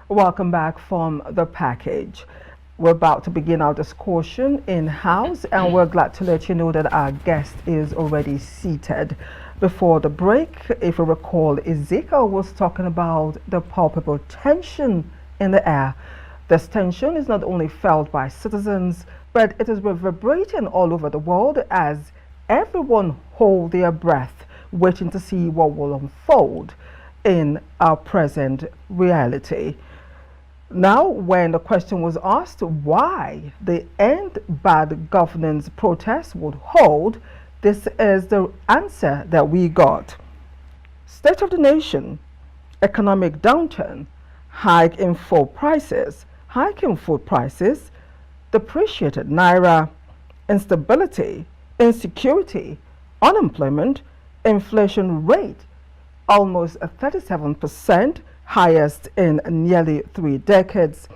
Welcome back from the package. We're about to begin our discussion in-house, and we're glad to let you know that our guest is already seated. Before the break, if you recall, Ezekiel was talking about the palpable tension in the air. This tension is not only felt by citizens, but it is reverberating all over the world as everyone hold their breath, waiting to see what will unfold in our present reality. Now, when the question was asked why the End Bad Governance protest would hold, this is the answer that we got. State of the nation, economic downturn, hike in food prices, depreciated naira, instability, insecurity, unemployment, inflation rate almost 37%, highest in nearly 3 decades.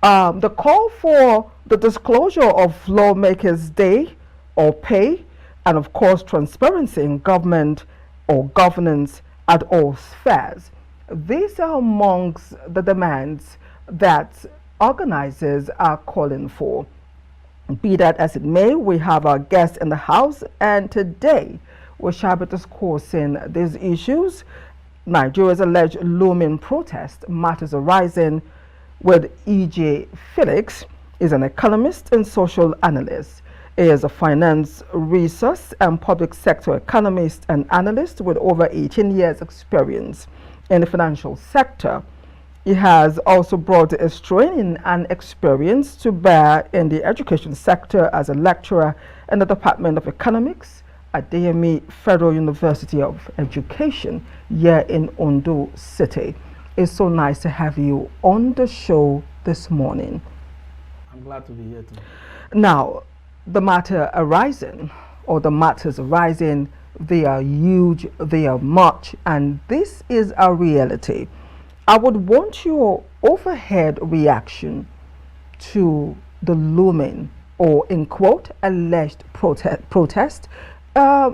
The call for the disclosure of lawmakers' day or pay, and of course transparency in government or governance at all spheres. These are amongst the demands that organizers are calling for. Be that as it may, we have our guest in the house, and today we shall be discussing these issues. Nigeria's alleged looming protest matters arising with Ijeh. Felix is an economist and social analyst. He is a finance, resource, and public sector economist and analyst with over 18 years' experience in the financial sector. He has also brought his training and experience to bear in the education sector as a lecturer in the Department of Economics at DME Federal University of Education here in Ondo City. It's so nice to have you on the show this morning. I'm glad to be here too. Now, the matters arising, they are huge, they are much, and this is a reality. I would want your overhead reaction to the looming, or in quote, alleged protest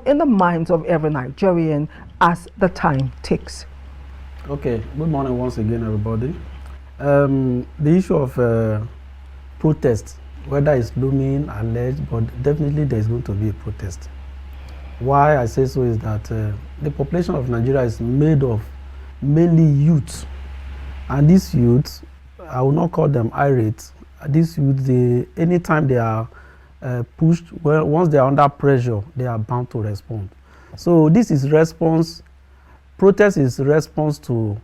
in the minds of every Nigerian as the time ticks. Okay, good morning once again, everybody. The issue of protest, whether it's looming, alleged, but definitely there's going to be a protest. Why I say so is that the population of Nigeria is made of mainly youth, and these youths, I will not call them irate. These youths, anytime they are pushed, well, once they are under pressure, they are bound to respond. So this is response. Protest is response to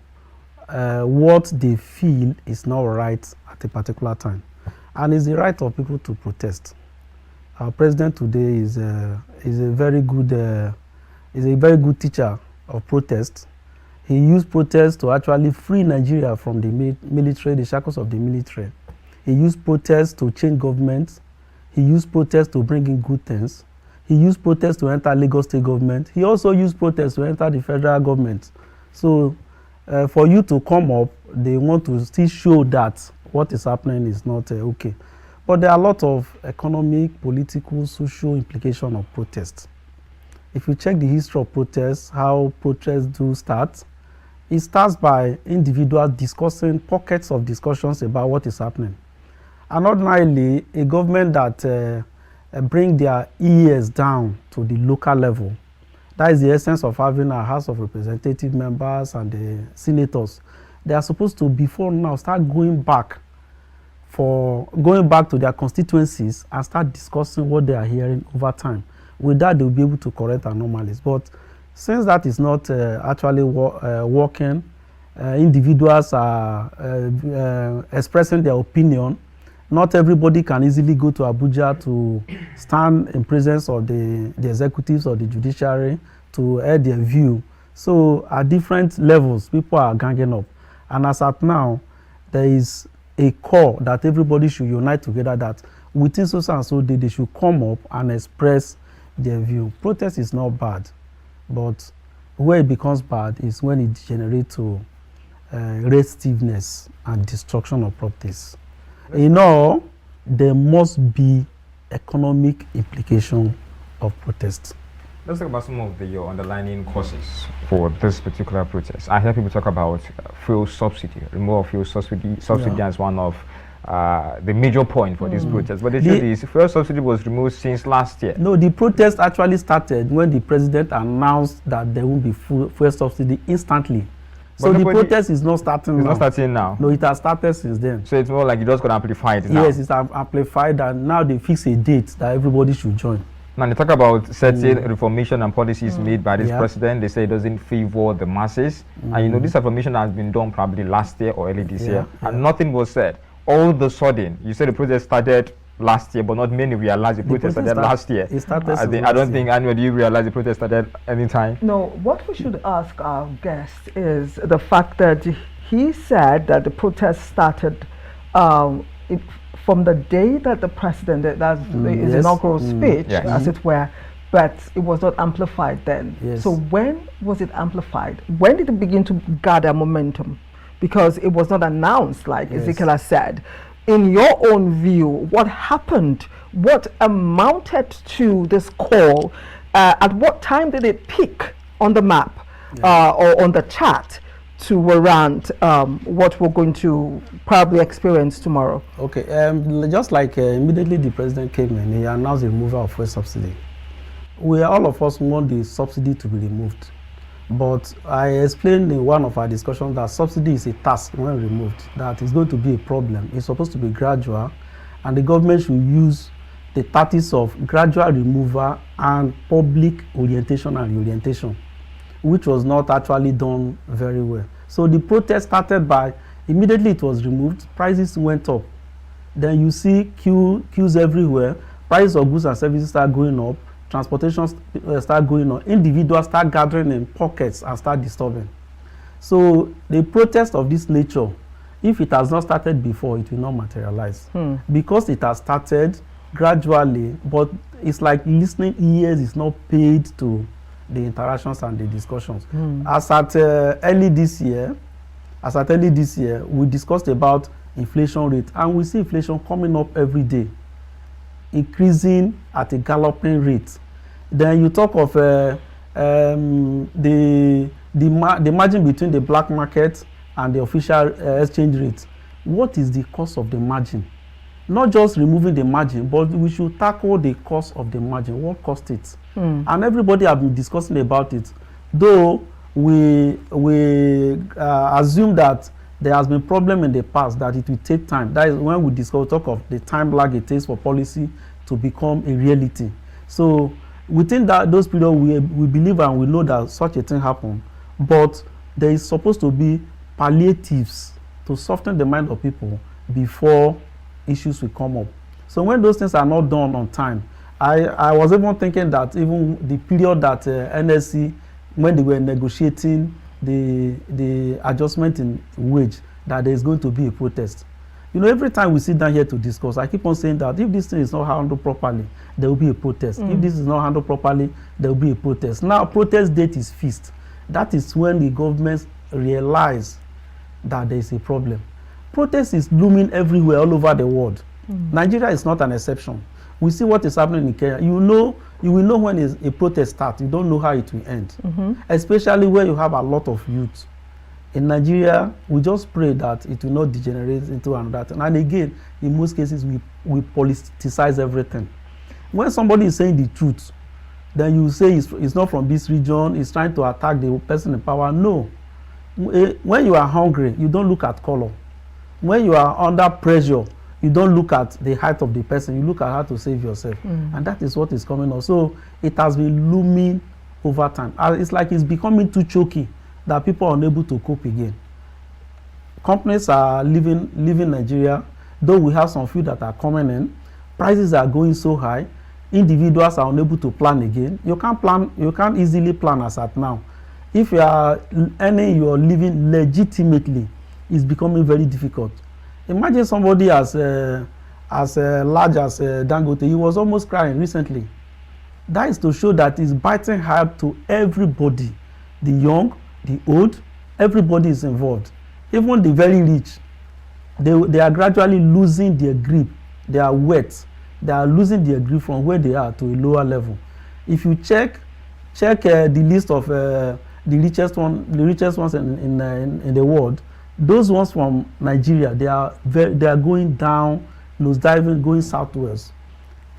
what they feel is not right at a particular time, and it's the right of people to protest. Our president today is a very good teacher of protest. He used protest to actually free Nigeria from the military, the shackles of the military. He used protest to change government. He used protest to bring in good things. He used protest to enter Lagos state government. He also used protest to enter the federal government. So for you to come up, they want to still show that what is happening is not okay. But there are a lot of economic, political, social implications of protest. If you check the history of protests, how protests do start, it starts by individuals discussing pockets of discussions about what is happening. And ordinarily, a government that bring their ears down to the local level, that is the essence of having a House of Representative members and the senators. They are supposed to, before now, start going back to their constituencies and start discussing what they are hearing over time. With that, they will be able to correct anomalies. But since that is not actually working, individuals are expressing their opinion. Not everybody can easily go to Abuja to stand in presence of the executives or the judiciary to air their view. So at different levels, people are ganging up. And as at now, there is a call that everybody should unite together, that within so and so day, they should come up and express their view. Protest is not bad, but where it becomes bad is when it degenerates to restiveness and destruction of properties. In all, there must be economic implication of protest. Let's talk about some of the underlying causes for this particular protest. I hear people talk about fuel subsidy, removal of fuel subsidy as one of the major point for this protest. But the truth is, fuel subsidy was removed since last year. No, the protest actually started when the president announced that there won't be fuel subsidy instantly. So the protest is not starting now. It's not starting now? No, it has started since then. So it's more like you just got to amplify it now? Yes, it's amplified, and now they fix a date that everybody should join. Now they talk about certain reformation and policies made by this president. They say it doesn't favor the masses. And you know, this reformation has been done probably last year or early this year, and nothing was said. All of a sudden, you said the protest started last year, but not many realized the protest started last year. It started I don't think anyone, do you realize the protest started anytime? No, what we should ask our guest is the fact that he said that the protest started from the day that the president, that's his inaugural speech, as it were, but it was not amplified then. Yes. So when was it amplified? When did it begin to gather momentum? Because it was not announced, like Ezekiel has said. In your own view, what happened? What amounted to this call? At what time did it peak on the map or on the chart to warrant what we're going to probably experience tomorrow? Okay, just like immediately the president came in, he announced the removal of fuel subsidy. All of us want the subsidy to be removed. But I explained in one of our discussions that subsidy is a task when removed, that is going to be a problem. It's supposed to be gradual, and the government should use the tactics of gradual removal and public orientation and reorientation, which was not actually done very well. So the protest started by, immediately it was removed, prices went up. Then you see queues everywhere, prices of goods and services start going up, transportation start going on, individuals start gathering in pockets and start disturbing. So the protest of this nature, if it has not started before, it will not materialize. Because it has started gradually, but it's like listening ears is not paid to the interactions and the discussions. As at early this year, we discussed about inflation rate, and we see inflation coming up every day, increasing at a galloping rate. Then you talk of the margin between the black market and the official exchange rate. What is the cost of the margin? Not just removing the margin, but we should tackle the cost of the margin. What cost it? And everybody have been discussing about it. Though we assume that there has been problem in the past, that it will take time. That is when we talk of the time lag it takes for policy to become a reality. So within those periods, we believe and we know that such a thing happened, but there is supposed to be palliatives to soften the mind of people before issues will come up. So when those things are not done on time, I was even thinking that even the period that NSC, when they were negotiating the adjustment in wage, that there is going to be a protest. You know, every time we sit down here to discuss, I keep on saying that if this thing is not handled properly, there will be a protest. If this is not handled properly, there will be a protest. Now, protest date is fixed. That is when the governments realize that there is a problem. Protest is looming everywhere, all over the world. Nigeria is not an exception. We see what is happening in Kenya. You will know when a protest starts. You don't know how it will end. Especially where you have a lot of youth. In Nigeria, we just pray that it will not degenerate into another thing. And again, in most cases, we politicize everything. When somebody is saying the truth, then you say it's not from this region, it's trying to attack the person in power. No. When you are hungry, you don't look at color. When you are under pressure, you don't look at the height of the person, you look at how to save yourself. And that is what is coming on. So it has been looming over time. It's like it's becoming too choky that people are unable to cope again. Companies are leaving Nigeria, though we have some few that are coming in. Prices are going so high, individuals are unable to plan again. You can't easily plan as at now. If you are earning your living legitimately, it's becoming very difficult. Imagine somebody as large as Dangote. He was almost crying recently. That is to show that it's biting hard to everybody, the young, the old, everybody is involved. Even the very rich, they are gradually losing their grip. They are wet. They are losing their grip from where they are to a lower level. If you check Check the list of the richest ones in the world. Those ones from Nigeria, they are going down, nose diving, going southwards.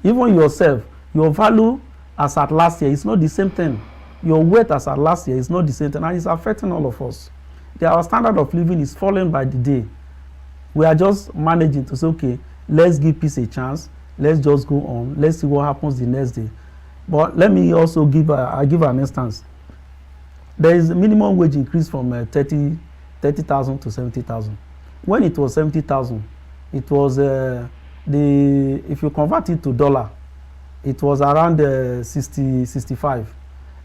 Even yourself, your value as at last year is not the same thing. Your weight as at last year is not the same thing, and it's affecting all of us. Our standard of living is falling by the day. We are just managing to say, okay, let's give peace a chance. Let's just go on. Let's see what happens the next day. But let me also give an instance. There is a minimum wage increase from 30,000 to 70,000. When it was 70,000, it was if you convert it to dollar, it was around 65.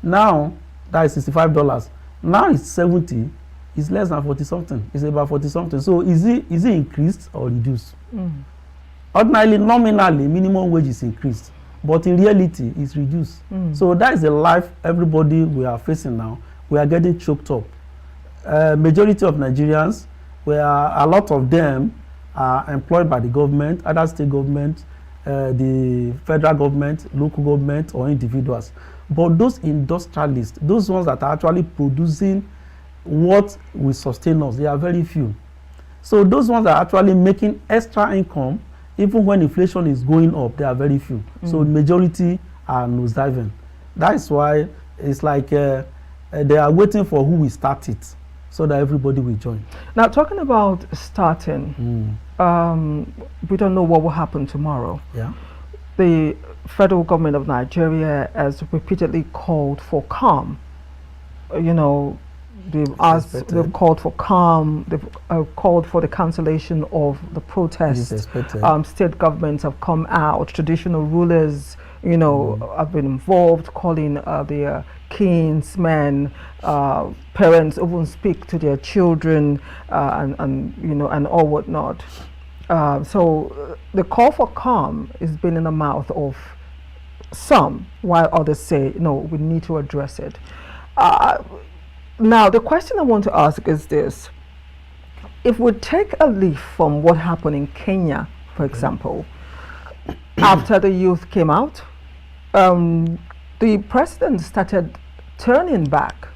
Now that is $65. Now it's 70. It's less than 40 something. It's about 40 something. So is it increased or reduced? Ordinarily, nominally, minimum wage is increased, but in reality, it's reduced. So that is the life everybody we are facing now. We are getting choked up. Majority of Nigerians, a lot of them are employed by the government, either state government, the federal government, local government, or individuals. But those industrialists, those ones that are actually producing what will sustain us, they are very few. So those ones that are actually making extra income, even when inflation is going up, they are very few. So the majority are nosediving. That is why it's like they are waiting for who will start it, so that everybody will join. Now, talking about starting, we don't know what will happen tomorrow. Yeah. The federal government of Nigeria has repeatedly called for calm. You know, they've called for calm. They've called for the cancellation of the protest. State governments have come out. Traditional rulers, you know, have been involved, calling their kinsmen, parents even speak to their children, and you know, and all whatnot. So the call for calm is been in the mouth of some, while others say, no, we need to address it. Now, the question I want to ask is this. If we take a leaf from what happened in Kenya, for example, after the youth came out, the president started turning back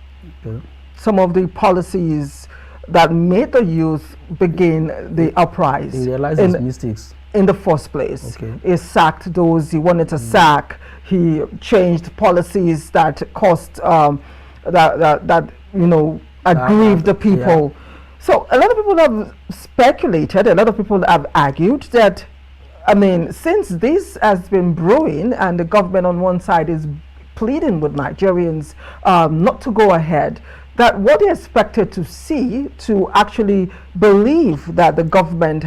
some of the policies that made the youth begin the uprising. He realized his mistakes in the first place. He sacked those he wanted to sack. He changed policies that cost that you know aggrieved the people. Yeah. So a lot of people have speculated, a lot of people have argued that, I mean, since this has been brewing and the government on one side is pleading with Nigerians not to go ahead, that what they expected to see, to actually believe that the government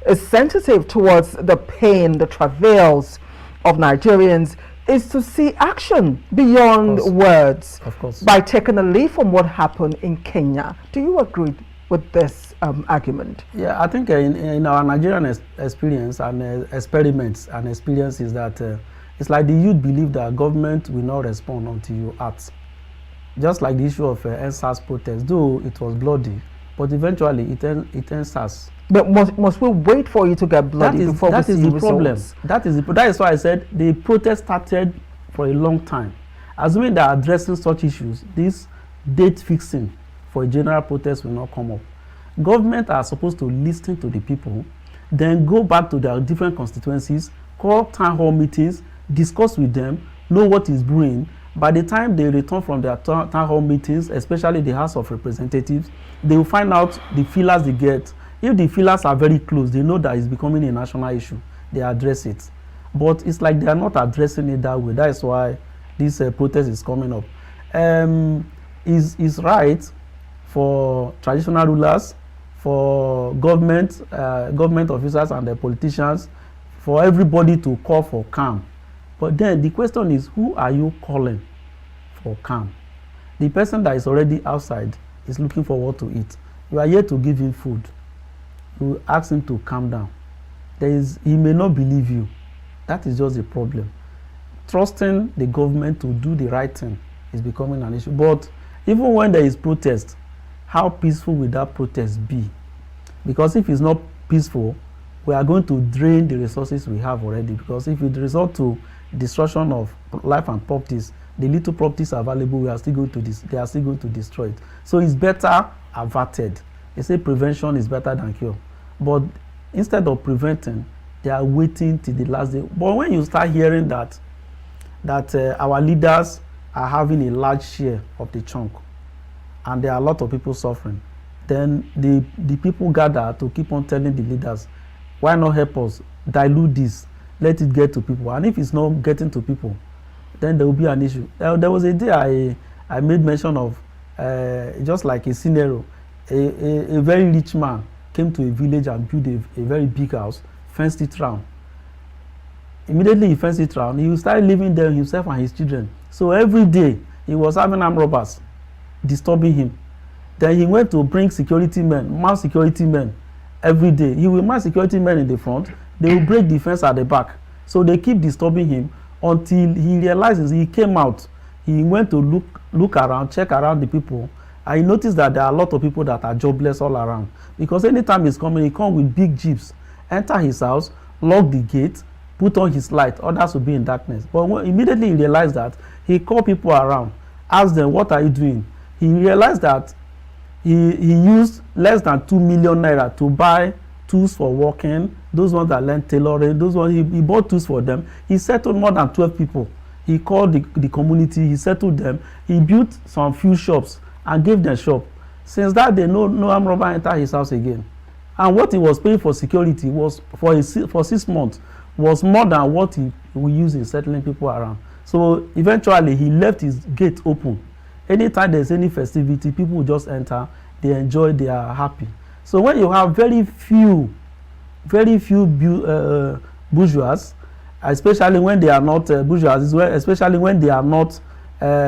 is sensitive towards the pain, the travails of Nigerians, is to see action beyond words, by taking a leaf from what happened in Kenya. Do you agree with this argument? Yeah, I think in our Nigerian experience and experiments and experiences that it's like the youth believe that government will not respond until you act. Just like the issue of NSAS protest, though it was bloody, but eventually it ends us. But must we wait for it to get bloody before we see the problem? That is why I said the protest started for a long time. Assuming they are addressing such issues, this date fixing for a general protest will not come up. Government are supposed to listen to the people, then go back to their different constituencies, call town hall meetings, discuss with them, know what is brewing. By the time they return from their town hall meetings, especially the House of Representatives, they will find out the feelers they get. If the feelers are very close, they know that it's becoming a national issue. They address it. But it's like they are not addressing it that way. That is why this protest is coming up. It's right for traditional rulers, for government officers and the politicians, for everybody to call for calm. But then the question is, who are you calling for calm? The person that is already outside is looking for what to eat. You are here to give him food. You ask him to calm down. He may not believe you. That is just the problem. Trusting the government to do the right thing is becoming an issue. But even when there is protest, how peaceful will that protest be? Because if it's not peaceful, we are going to drain the resources we have already. Because if it results to destruction of life and properties, the little properties available, they are still going to destroy it. So it's better averted. They say prevention is better than cure. But instead of preventing, they are waiting till the last day. But when you start hearing that our leaders are having a large share of the chunk, and there are a lot of people suffering, then the people gather to keep on telling the leaders, why not help us dilute this, let it get to people. And if it's not getting to people, then there will be an issue. There was a day I made mention of, just like a scenario, a very rich man came to a village and built a very big house, fenced it round. Immediately he fenced it round, he started living there himself and his children. So every day he was having armed robbers disturbing him. Then he went to bring security men, mass security men every day. He will mass security men in the front, they will break the fence at the back. So they keep disturbing him until he realizes, he came out. He went to look around, check around the people. And he noticed that there are a lot of people that are jobless all around. Because anytime he's coming, he comes with big jeeps, enter his house, lock the gate, put on his light, others will be in darkness. But immediately he realized that, he called people around, asked them, what are you doing? He realized that he used less than 2 million naira to buy tools for working, those ones that learn tailoring, those ones, he bought tools for them. He settled more than 12 people. He called the community, he settled them, he built some few shops and gave them shop. Since that day, no armed robber entered his house again. And what he was paying for security was for 6 months was more than what he will use in settling people around. So eventually he left his gate open. Anytime there's any festivity, people will just enter, they enjoy, they are happy. So when you have very few bourgeois, especially when they are not bourgeois, especially when they are not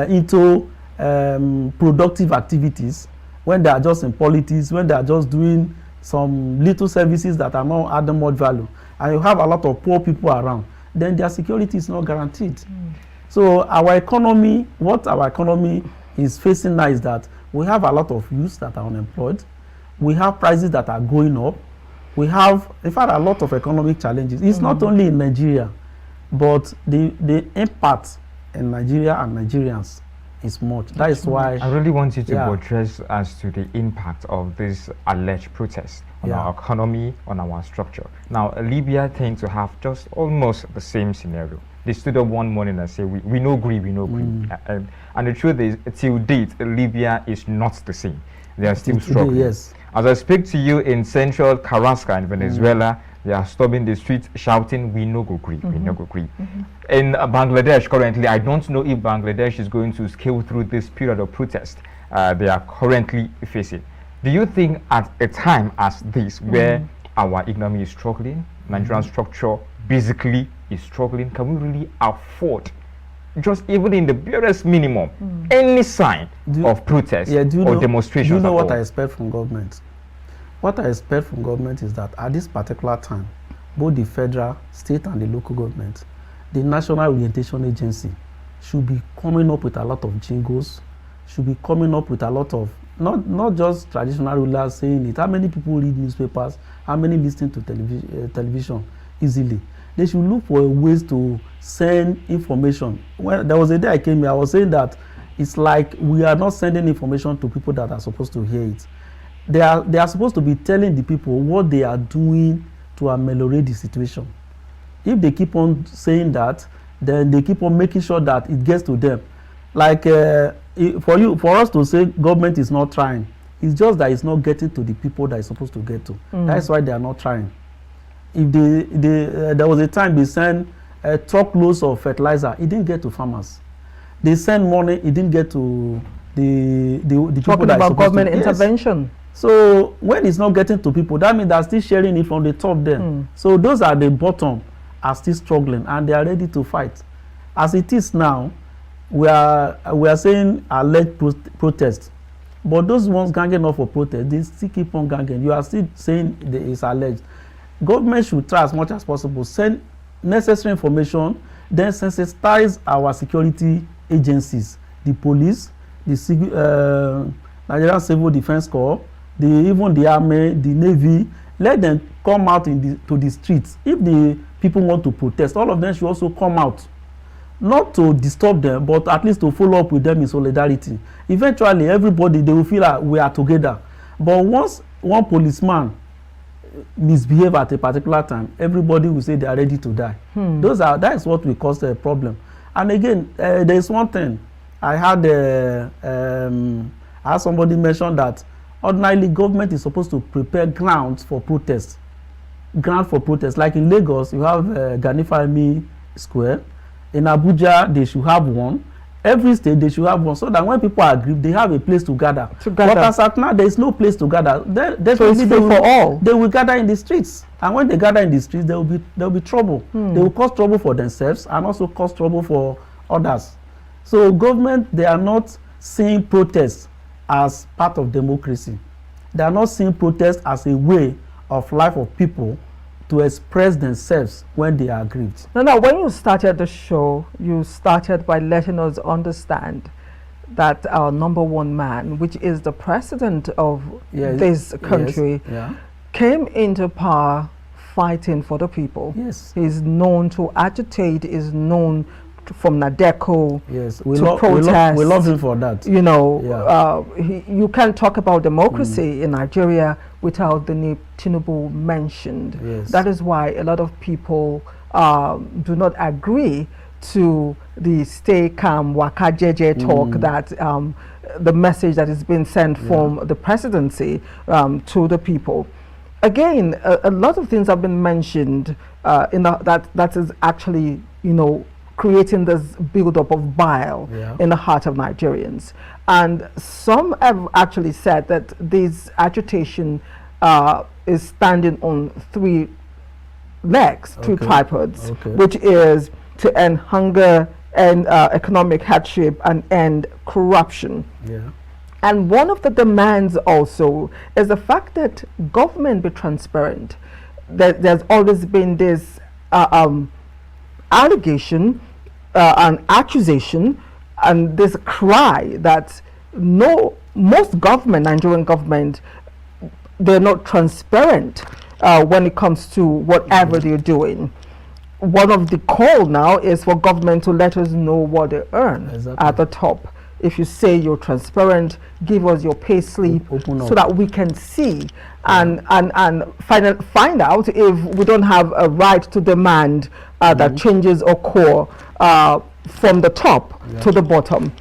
into productive activities, when they are just in politics, when they are just doing some little services that are not adding much value, and you have a lot of poor people around, then their security is not guaranteed. So our economy, what our economy is facing now is that we have a lot of youths that are unemployed. We have prices that are going up. We have, in fact, a lot of economic challenges. It's not only in Nigeria, but the impact in Nigeria and Nigerians is much. That is why I really want you to buttress as to the impact of this alleged protest on our economy, on our structure. Now, Libya tends to have just almost the same scenario. They stood up one morning and said, we no agree, we no agree. And the truth is, till date, Libya is not the same. They are still struggling. Yes. As I speak to you in central Carrasca in Venezuela, they are storming the streets shouting, we no go agree, we no go agree. In Bangladesh currently, I don't know if Bangladesh is going to scale through this period of protest they are currently facing. Do you think at a time as this, where our economy is struggling, Nigerian structure basically is struggling, can we really afford, just even in the barest minimum, any sign of protest or demonstration? Do you know what I expect from government? What I expect from government is that at this particular time, both the federal, state and the local government, the National Orientation Agency should be coming up with a lot of jingles, should be coming up with a lot of, not just traditional rulers saying it, how many people read newspapers, how many listen to television easily. They should look for ways to send information. When there was a day I came here, I was saying that it's like we are not sending information to people that are supposed to hear it. They are supposed to be telling the people what they are doing to ameliorate the situation. If they keep on saying that, then they keep on making sure that it gets to them. Like for us to say government is not trying, it's just that it's not getting to the people that it's supposed to get to. That's why they are not trying. If there was a time they sent truckloads of fertilizer, it didn't get to farmers. They send money, it didn't get to the people that are supposed government to. intervention. Yes. So when it's not getting to people, that means they're still sharing it from the top then. So those at the bottom are still struggling and they are ready to fight. As it is now, we are saying alleged protest. But those ones ganging up for protest, they still keep on ganging. You are still saying it's alleged. Government should try as much as possible, send necessary information, then sensitize our security agencies, the police, the Nigerian Civil Defense Corps, even the army, the navy. Let them come out to the streets. If the people want to protest, all of them should also come out. not to disturb them, but at least to follow up with them in solidarity. Eventually, everybody, they will feel like we are together. But once one policeman misbehave at a particular time, everybody will say they are ready to die. That is what will cause a problem. And again, there is one thing. I had somebody mention that ordinarily government is supposed to prepare grounds for protest. Like in Lagos, you have Ganifami Square. In Abuja, they should have one. Every state, they should have one, so that when people are aggrieved, they have a place to gather. But as at now, there is no place to gather. So it's free for all. They will gather in the streets, and when they gather in the streets, there will be trouble. They will cause trouble for themselves and also cause trouble for others. So government, they are not seeing protests as part of democracy. They are not seeing protests as a way of life of people to express themselves when they are aggrieved. Now, when you started the show, you started by letting us understand that our number one man, which is the president of this country, came into power fighting for the people. Yes. He's known to agitate, is known from Nadeco to protest. We love him for that. You know, you can't talk about democracy in Nigeria without the name Tinubu mentioned. Yes. That is why a lot of people do not agree to the stay calm, waka jeje talk that the message that is being sent from the presidency to the people. Again, a lot of things have been mentioned that is actually, you know, creating this build-up of bile in the heart of Nigerians. And some have actually said that this agitation is standing on three legs, three tripods, which is to end hunger, end economic hardship, and end corruption. And one of the demands also is the fact that government be transparent. There's always been this allegation, an accusation, and this cry that most government, Nigerian government, they're not transparent when it comes to whatever they're doing. One of the call now is for government to let us know what they earn at the top. If you say you're transparent, give us your pay slip so that we can see and find out if we don't have a right to demand that changes occur from the top to the bottom.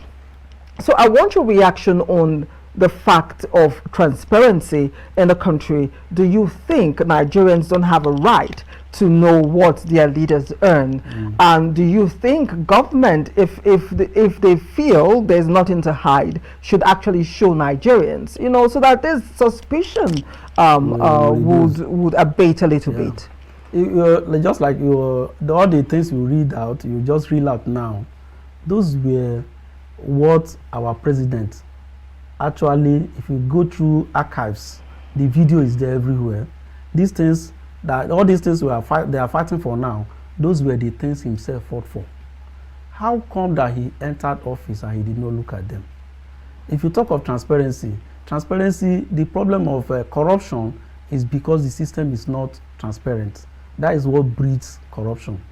So I want your reaction on the fact of transparency in the country. Do you think Nigerians don't have a right to know what their leaders earn? And do you think government, if they feel there's nothing to hide, should actually show Nigerians, you know, so that this suspicion would abate a little bit? Just like all the things you read out, you just read out now, those were what our president actually, if you go through archives, the video is there everywhere. These things, all these things they are fighting for now, those were the things himself fought for. How come that he entered office and he did not look at them? If you talk of transparency, the problem of corruption is because the system is not transparent. That is what breeds corruption.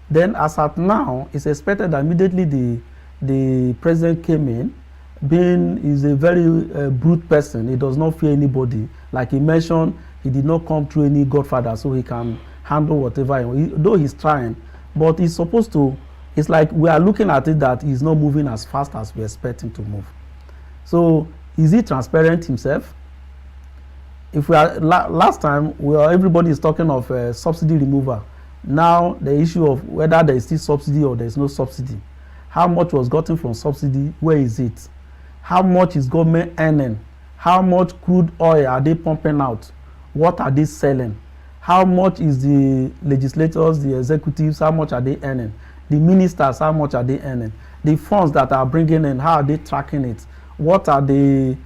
Then as at now, it's expected that immediately the president came in, is a very brute person. He does not fear anybody. Like he mentioned, he did not come through any godfather, so he can handle whatever. Though he's trying, but he's supposed to. It's like we are looking at it that he's not moving as fast as we expect him to move. So is he transparent himself? If we are last time, everybody is talking of subsidy removal. Now the issue of whether there is still subsidy or there is no subsidy. How much was gotten from subsidy? Where is it? How much is government earning? How much crude oil are they pumping out? What are they selling? How much is the legislators, the executives, how much are they earning? The ministers, how much are they earning? The funds that are bringing in, how are they tracking it? What are the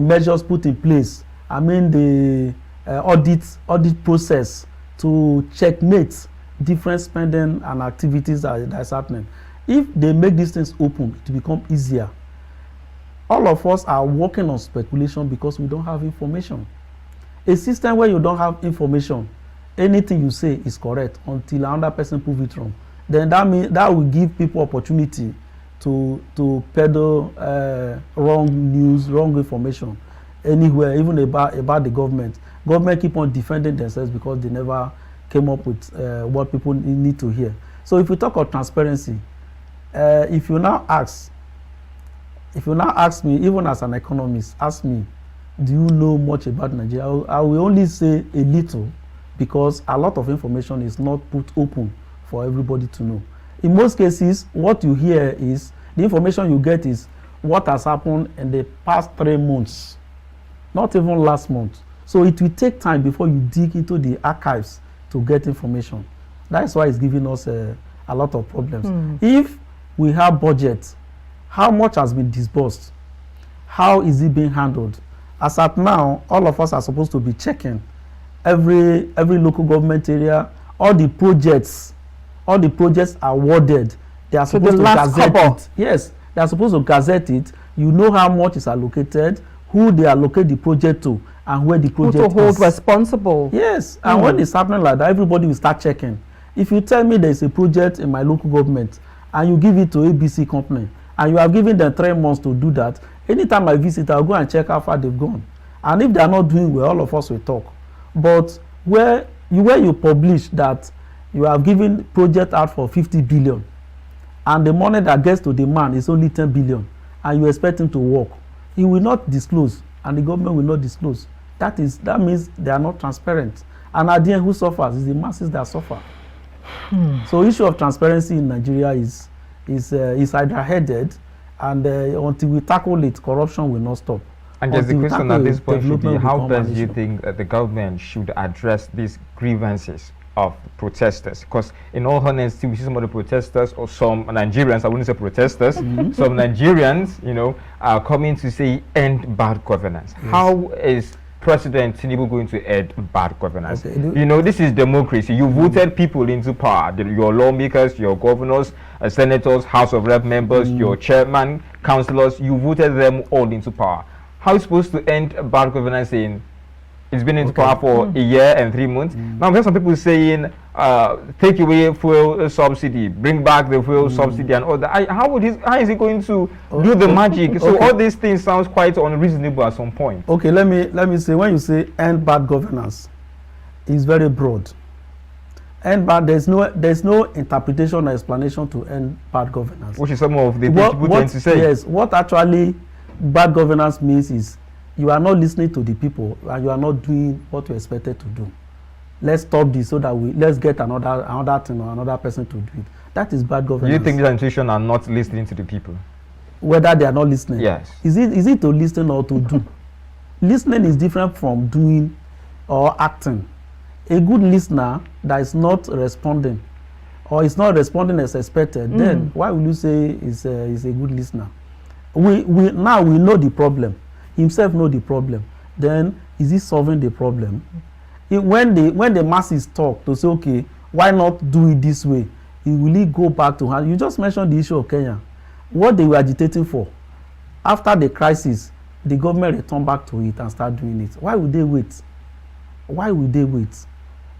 measures put in place? I mean the audit process to checkmate different spending and activities that's happening. If they make these things open, it will become easier. All of us are working on speculation because we don't have information. A system where you don't have information, anything you say is correct until another person proves it wrong. then that will give people opportunity to peddle wrong news, wrong information anywhere, even about the government. Government keep on defending themselves because they never came up with what people need to hear. So if we talk of transparency, if you now ask me, even as an economist, ask me, do you know much about Nigeria? I will only say a little, because a lot of information is not put open for everybody to know. In most cases, what you hear is, the information you get is what has happened in the past 3 months, not even last month. So it will take time before you dig into the archives to get information. That's why it's giving us a lot of problems. If we have budget, how much has been disbursed? How is it being handled? As at now, all of us are supposed to be checking every local government area, all the projects awarded. They are supposed to gazette it. Yes, they are supposed to gazette it. You know how much is allocated, who they allocate the project to, and where the project is. Who to hold responsible. Yes, and when it's happening like that, everybody will start checking. If you tell me there is a project in my local government and you give it to ABC company and you have given them 3 months to do that, anytime I visit, I'll go and check how far they've gone. And if they are not doing well, all of us will talk. But where you publish that you have given project out for 50 billion and the money that gets to the man is only 10 billion and you expect him to work, he will not disclose and the government will not disclose. That means they are not transparent. And at the end, who suffers? It's the masses that suffer. So issue of transparency in Nigeria is hydra-headed, and until we tackle it, corruption will not stop. And there's the question at this point should be, how best do you think the government should address these grievances of protesters? Because in all honesty, we see some of the protesters, or some Nigerians, I wouldn't say protesters, some Nigerians, are coming to say end bad governance. Yes. How is President Tinubu going to end bad governance? Okay. This is democracy. You voted people into power, your lawmakers, your governors, senators, House of Rep members, your chairman, councillors, you voted them all into power. How are you supposed to end bad governance in? It's been into power for a year and 3 months. Now, there's some people saying, take away fuel subsidy, bring back the fuel subsidy and all that. How is he going to do the magic? So all these things sounds quite unreasonable at some point. Okay, let me say, when you say end bad governance, it's very broad. End bad, there's no interpretation or explanation to end bad governance. Which is some of the people tend to say. Yes, what actually bad governance means is you are not listening to the people and you are not doing what you expected to do. Let's stop this so that let's get another thing or another person to do it. That is bad governance. Do you think these institutions are not listening to the people? Whether they are not listening? Yes. Is it to listen or to do? Listening is different from doing or acting. A good listener that is not responding or is not responding as expected, then why will you say is a good listener? We know the problem. Himself know the problem. Then is he solving the problem? When the masses talk to say, okay, why not do it this way? Will he go back to how you just mentioned the issue of Kenya? What they were agitating for after the crisis, the government returned back to it and start doing it. Why would they wait? Why would they wait?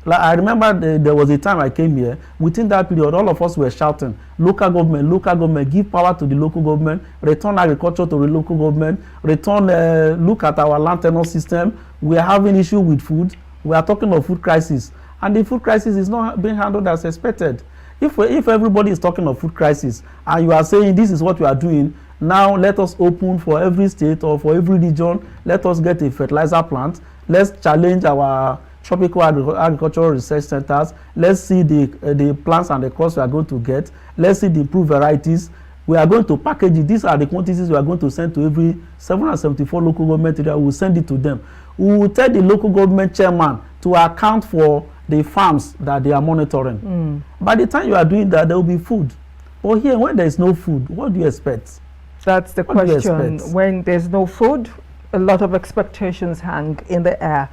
Like I remember there was a time I came here. Within that period, all of us were shouting, local government, give power to the local government, return agriculture to the local government, look at our land tenure system. We are having issue with food. We are talking of food crisis. And the food crisis is not being handled as expected. If everybody is talking of food crisis and you are saying this is what you are doing, now let us open for every state or for every region, let us get a fertilizer plant, let's challenge our tropical agricultural research centers. Let's see the plants and the crops we are going to get. Let's see the improved varieties. We are going to package it. These are the quantities we are going to send to every 774 local government area. We will send it to them. We will tell the local government chairman to account for the farms that they are monitoring. By the time you are doing that, there will be food. But here, when there is no food, what do you expect? That's the question. When there's no food, a lot of expectations hang in the air.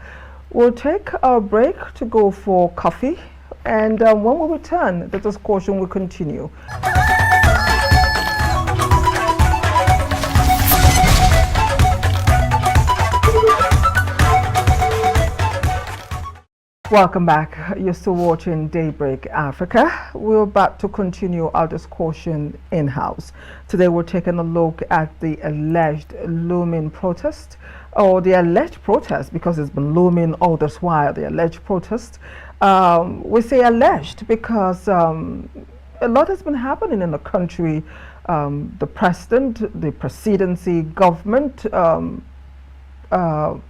We'll take a break to go for coffee, and when we return, the discussion will continue. Welcome back. You're still watching Daybreak Africa. We're about to continue our discussion in-house. Today we're taking a look at the alleged looming protest, or the alleged protest because it's been looming all this while, the alleged protest. We say alleged because a lot has been happening in the country. The president, the presidency, government,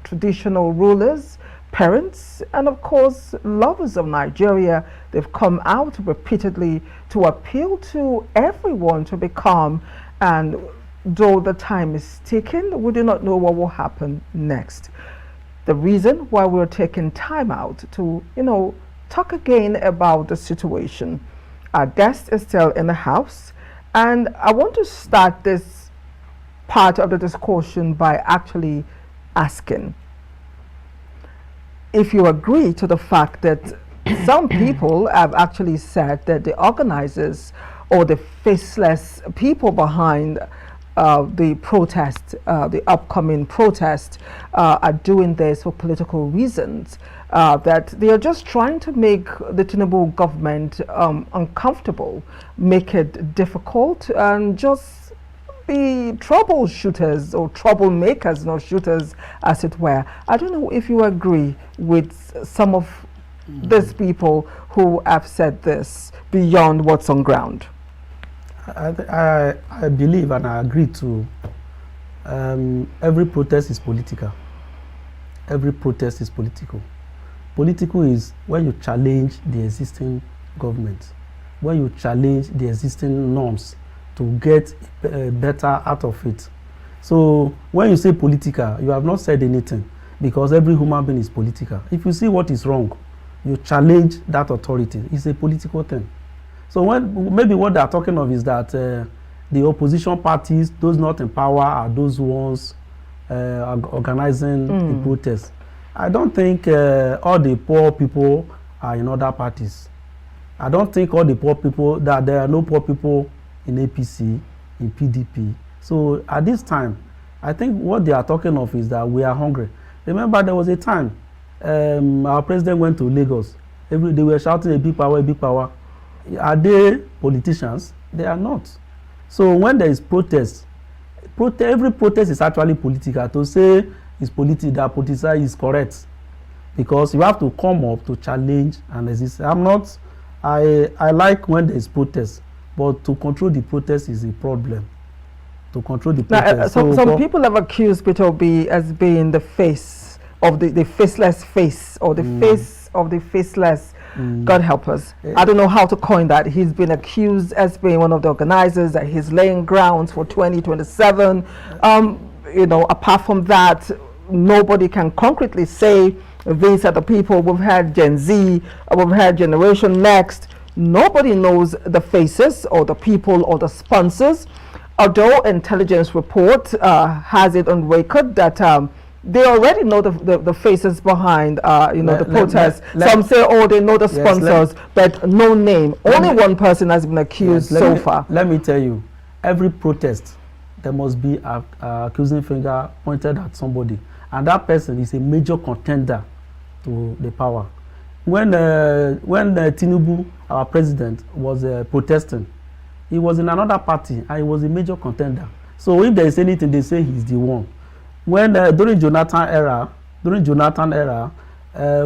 traditional rulers, parents, and of course lovers of Nigeria, they've come out repeatedly to appeal to everyone to be calm, and though the time is ticking, we do not know what will happen next. The reason why we're taking time out to, talk again about the situation. Our guest is still in the house, and I want to start this part of the discussion by actually asking if you agree to the fact that some people have actually said that the organizers or the faceless people behind the protest, the upcoming protest, are doing this for political reasons, that they are just trying to make the Tinubu government uncomfortable, make it difficult, and just be troubleshooters or troublemakers, not shooters, as it were. I don't know if you agree with some of these people who have said this beyond what's on ground. I believe and I agree to every protest is political. Every protest is political. Political is when you challenge the existing government, when you challenge the existing norms to get better out of it. So when you say political, you have not said anything, because every human being is political. If you see what is wrong, you challenge that authority. It's a political thing. So maybe what they are talking of is that the opposition parties, those not in power, are those ones organizing the protest. I don't think all the poor people are in other parties. I don't think all the poor people, that there are no poor people in APC, in PDP. So at this time, I think what they are talking of is that we are hungry. Remember, there was a time our president went to Lagos. They were shouting a big power, a big power. Are they politicians? They are not. So when there is protest, every protest is actually political. To say it's political, that politician is correct, because you have to come up to challenge and resist. I like when there is protest, but to control the protest is a problem. To control the protest. Now, some people have accused Peter Obi as being the face of the faceless face, or the face of the faceless. God help us. I don't know how to coin that. He's been accused as being one of the organizers, that he's laying grounds for 2027. Apart from that, nobody can concretely say these are the people. We've had Gen Z, we've had Generation Next. Nobody knows the faces or the people or the sponsors, although intelligence report has it on record that they already know the faces behind the protests. Some say, oh, they know the sponsors, but no name. Only one person has been accused so far. Let me tell you, every protest, there must be an accusing finger pointed at somebody, and that person is a major contender to the power. When Tinubu, our president, was protesting, he was in another party and he was a major contender. So if there is anything, they say he's the one. When during Jonathan era,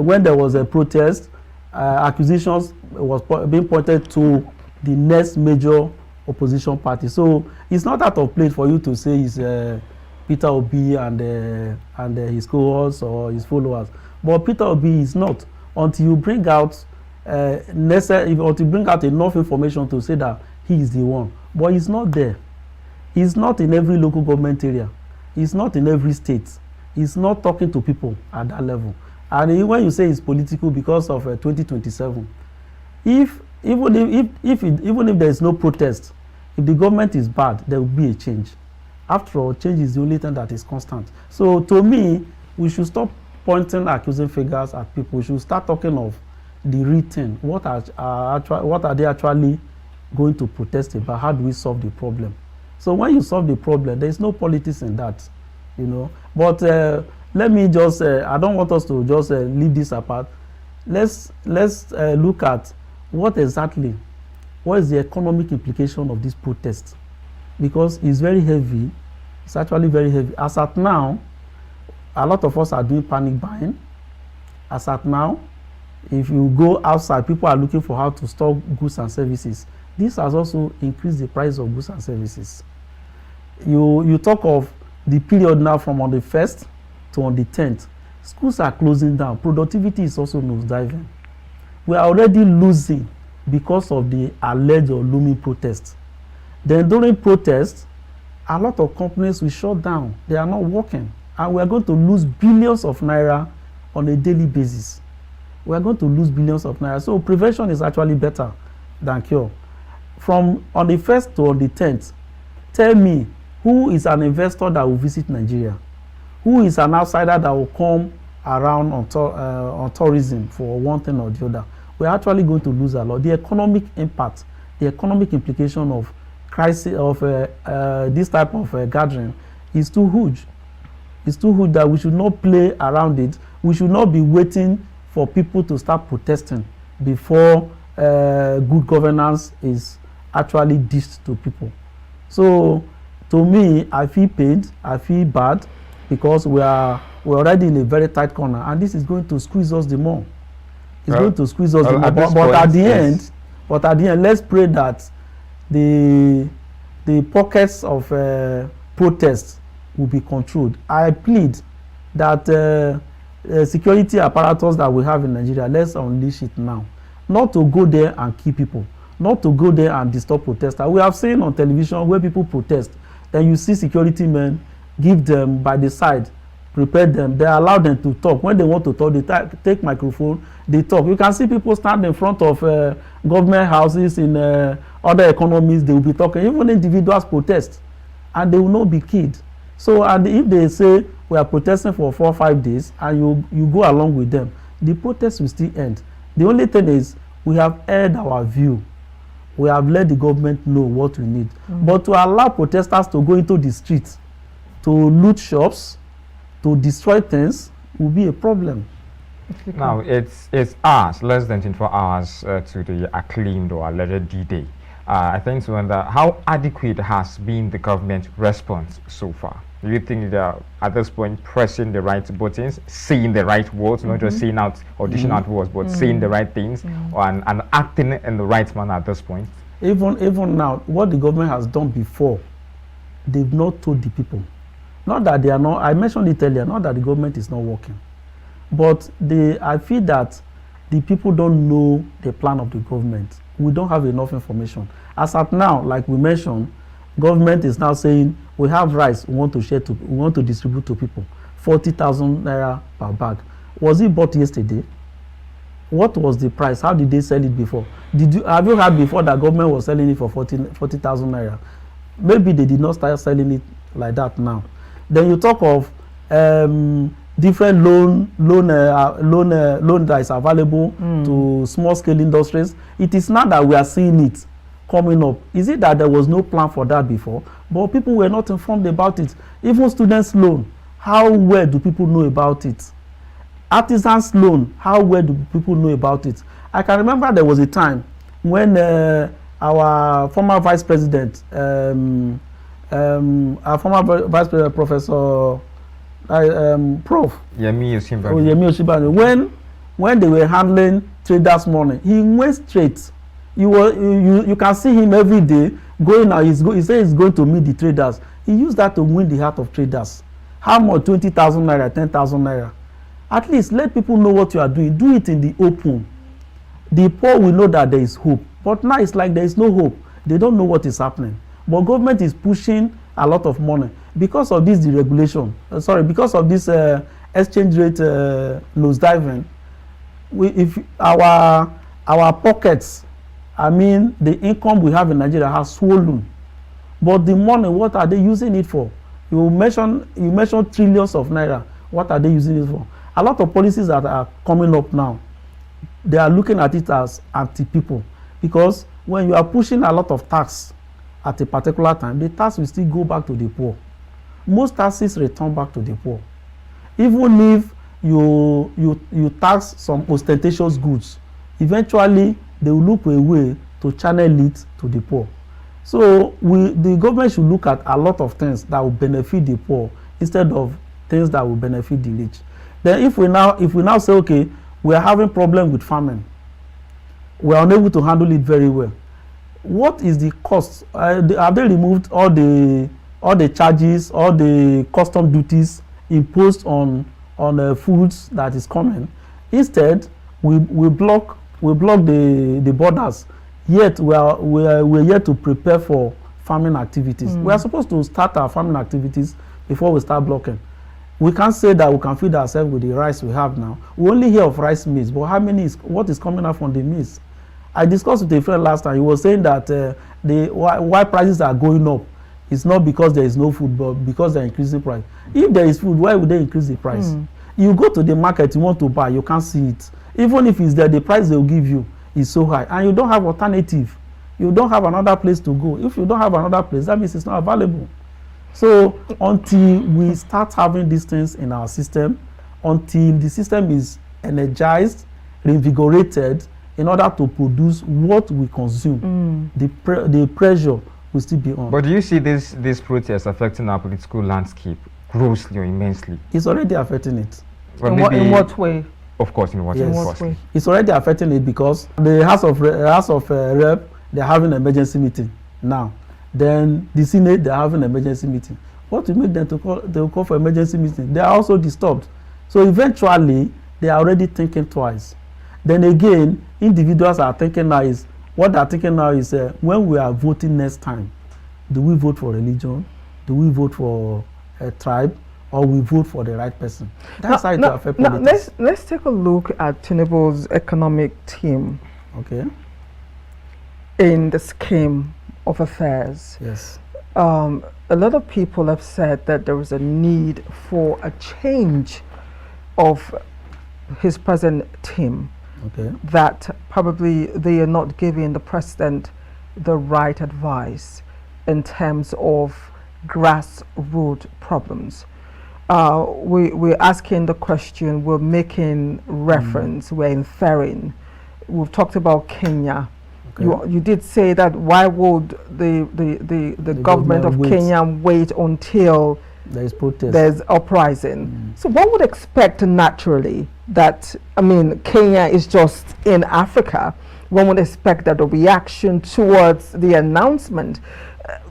when there was a protest, accusations was being pointed to the next major opposition party. So it's not out of place for you to say it's Peter Obi and his cohorts or his followers. But Peter Obi is not, until you bring out enough information to say that he is the one. But he's not there. He's not in every local government area. He's not in every state. He's not talking to people at that level. And when you say it's political because of 2027, even if there is no protest, if the government is bad, there will be a change. After all, change is the only thing that is constant. So to me, we should stop pointing accusing fingers at people. We should start talking of the written. What are they actually going to protest about? How do we solve the problem? So when you solve the problem, there is no politics in that, But let me just, I don't want us to just leave this apart. let's look at what is the economic implication of this protest, because it's very heavy. It's actually very heavy. As at now, a lot of us are doing panic buying. As at now, if you go outside, people are looking for how to store goods and services. This has also increased the price of goods and services. You talk of the period now from on the 1st to on the 10th. Schools are closing down. Productivity is also nosediving. We are already losing because of the alleged or looming protests. Then during protests, a lot of companies will shut down. They are not working. And we are going to lose billions of naira on a daily basis. We are going to lose billions of naira. So prevention is actually better than cure. From on the 1st to on the 10th, tell me who is an investor that will visit Nigeria? Who is an outsider that will come around on tourism for one thing or the other? We're actually going to lose a lot. The economic impact, the economic implication of crisis of this type of gathering is too huge. It's too huge that we should not play around it. We should not be waiting for people to start protesting before good governance is actually dished to people. So to me, I feel pained, I feel bad, because we're already in a very tight corner, and this is going to squeeze us the more. It's going to squeeze us the more. But at the end, let's pray that the pockets of protest will be controlled. I plead that security apparatus that we have in Nigeria, let's unleash it now. Not to go there and kill people, not to go there and disturb protesters. We have seen on television where people protest, then you see security men give them by the side, prepare them, they allow them to talk. When they want to talk, they take microphone, they talk. You can see people stand in front of government houses in other economies, they will be talking. Even individuals protest, and they will not be killed. So, and if they say we are protesting for 4 or 5 days, and you go along with them, the protest will still end. The only thing is, we have aired our view. We have let the government know what we need. But to allow protesters to go into the streets, to loot shops, to destroy things, will be a problem. Now, it's hours, less than 24 hours to the acclaimed or alleged D-Day. I think to wonder how adequate has been the government response so far. Do you think they are at this point pressing the right buttons, saying the right words, not just saying out audition out words, but saying the right things and acting in the right manner at this point? Even now, what the government has done before, they've not told the people. Not that they are not, I mentioned it earlier, not that the government is not working. But I feel that the people don't know the plan of the government. We don't have enough information. As at now, like we mentioned, government is now saying we have rice we want to distribute to people, 40,000 naira per bag. Was it bought yesterday? What was the price? How did they sell it before? Have you heard before that government was selling it for 40,000 naira? Maybe they did not start selling it like that now. Then you talk of different loan that is available to small scale industries. It is not that we are seeing it coming up. Is it that there was no plan for that before? But people were not informed about it. Even students' loan, how well do people know about it? Artisans' loan, how well do people know about it? I can remember there was a time when our former vice president, Professor Prof. Yemi Osinbajo. When they were handling traders' money, he went straight. You can see him every day going out. He says he's going to meet the traders. He used that to win the heart of traders. How much? 20,000 naira, 10,000 naira. At least let people know what you are doing. Do it in the open. The poor will know that there is hope. But now it's like there is no hope. They don't know what is happening. But government is pushing a lot of money because of this deregulation. Because of this exchange rate nosediving. If our pockets, I mean, the income we have in Nigeria has swollen. But the money, what are they using it for? You mentioned trillions of naira. What are they using it for? A lot of policies that are coming up now, they are looking at it as anti-people. Because when you are pushing a lot of tax at a particular time, the tax will still go back to the poor. Most taxes return back to the poor. Even if you tax some ostentatious goods, eventually they will look for a way to channel it to the poor. So the government should look at a lot of things that will benefit the poor instead of things that will benefit the rich. Then if we now say, okay, we are having problem with famine, we are unable to handle it very well, what is the cost? Have they removed all the charges, all the custom duties imposed on foods that is coming? Instead, we block the borders. Yet we're yet to prepare for farming activities. We are supposed to start our farming activities before we start blocking. We can't say that we can feed ourselves with the rice we have now. We only hear of rice maize, but what is coming out from the maize? I discussed with a friend last time. He was saying that why prices are going up, it's not because there is no food, but because they're increasing price. If there is food, why would they increase the price? You go to the market, you want to buy, you can't see it. Even if it's there, the price they'll give you is so high, and you don't have alternative. You don't have another place to go. If you don't have another place, that means it's not available. So until we start having these things in our system, until the system is energized, reinvigorated, in order to produce what we consume, the pressure will still be on. But do you see this protest affecting our political landscape grossly or immensely? It's already affecting it. Well, in what way? Of course, in what way? It's already affecting it because the House of Rep, they're having an emergency meeting now. Then the Senate, they're having an emergency meeting. What will make them to call? They will call for emergency meeting. They are also disturbed. So eventually, they are already thinking twice. Then again, individuals are thinking now is, what they're thinking now is when we are voting next time, do we vote for religion? Do we vote for a tribe? Or we vote for the right person? That's how it will affect politics. Let's take a look at Tinubu's economic team. Okay. In the scheme of affairs. Yes. A lot of people have said that there is a need for a change of his present team. Okay. That probably they are not giving the president the right advice in terms of grassroots problems. We're asking the question, we're making reference, we're inferring. We've talked about Kenya. Okay. You did say that why would the government of Kenya wait until there is protest, there's uprising? So one would expect naturally that, I mean, Kenya is just in Africa. One would expect that the reaction towards the announcement,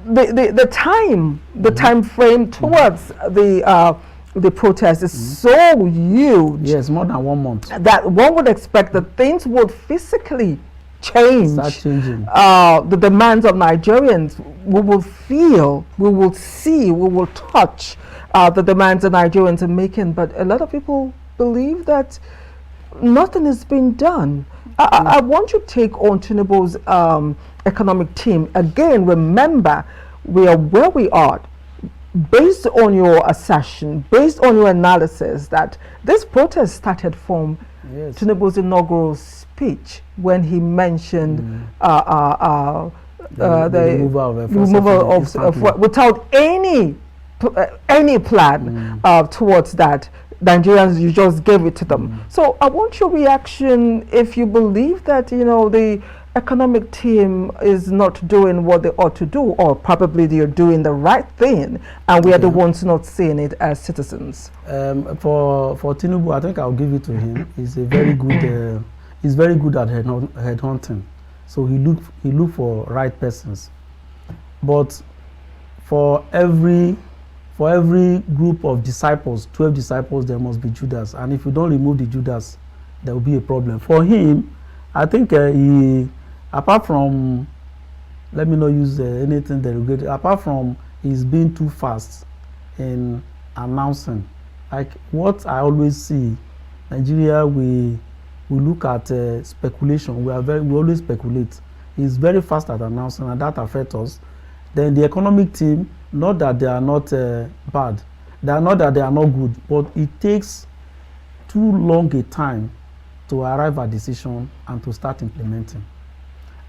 the time frame towards the protest is so huge. Yes, more than 1 month. That one would expect that things would physically change. Start changing. The demands of Nigerians, we will feel, we will see, we will touch the demands of Nigerians are making. But a lot of people believe that nothing is being done. I want you to take on Tinubu's economic team. Again, remember, we are where we are based on your assertion, based on your analysis that this protest started from Tinubu's inaugural speech when he mentioned the removal of without any plan towards that. Nigerians, you just gave it to them. So I want your reaction if you believe that, you know, the economic team is not doing what they ought to do, or probably they're doing the right thing and we are the ones not seeing it as citizens. For Tinubu, I think I'll give it to him. He's a very good he's very good at head hunting. So he look for right persons. But for every group of disciples, 12 disciples, there must be Judas. And if you don't remove the Judas, there will be a problem. For him, I think he, apart from, let me not use anything derogatory, apart from he's being too fast in announcing, like what I always see, Nigeria, we look at speculation. We always speculate. He's very fast at announcing, and that affects us. Then the economic team, not that they are not bad, not that they are not good, but it takes too long a time to arrive at decision and to start implementing.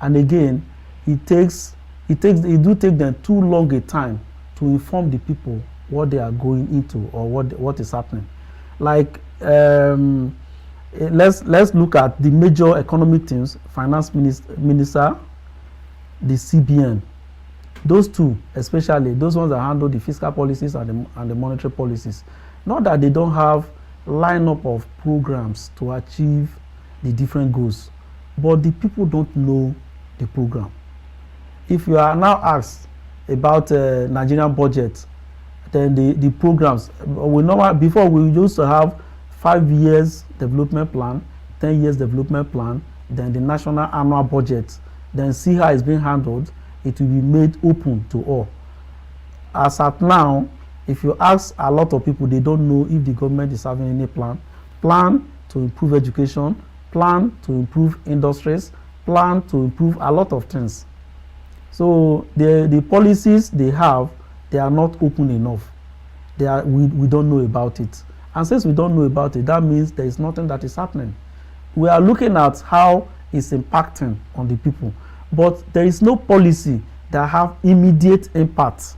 And again, it do take them too long a time to inform the people what they are going into or what is happening. Like let's look at the major economic teams, finance minister, the CBN. Those two, especially those ones that handle the fiscal policies and the monetary policies. Not that they don't have lineup of programs to achieve the different goals, but the people don't know the program. If you are now asked about Nigerian budget, then the programs, before we used to have 5 years development plan, 10 years development plan, then the national annual budget, then see how it's being handled. It will be made open to all. As at now, if you ask a lot of people, they don't know if the government is having any plan to improve education, plan to improve industries, plan to improve a lot of things. So the policies they have, they are not open enough. We don't know about it. And since we don't know about it, that means there is nothing that is happening. We are looking at how it's impacting on the people, but there is no policy that have immediate impact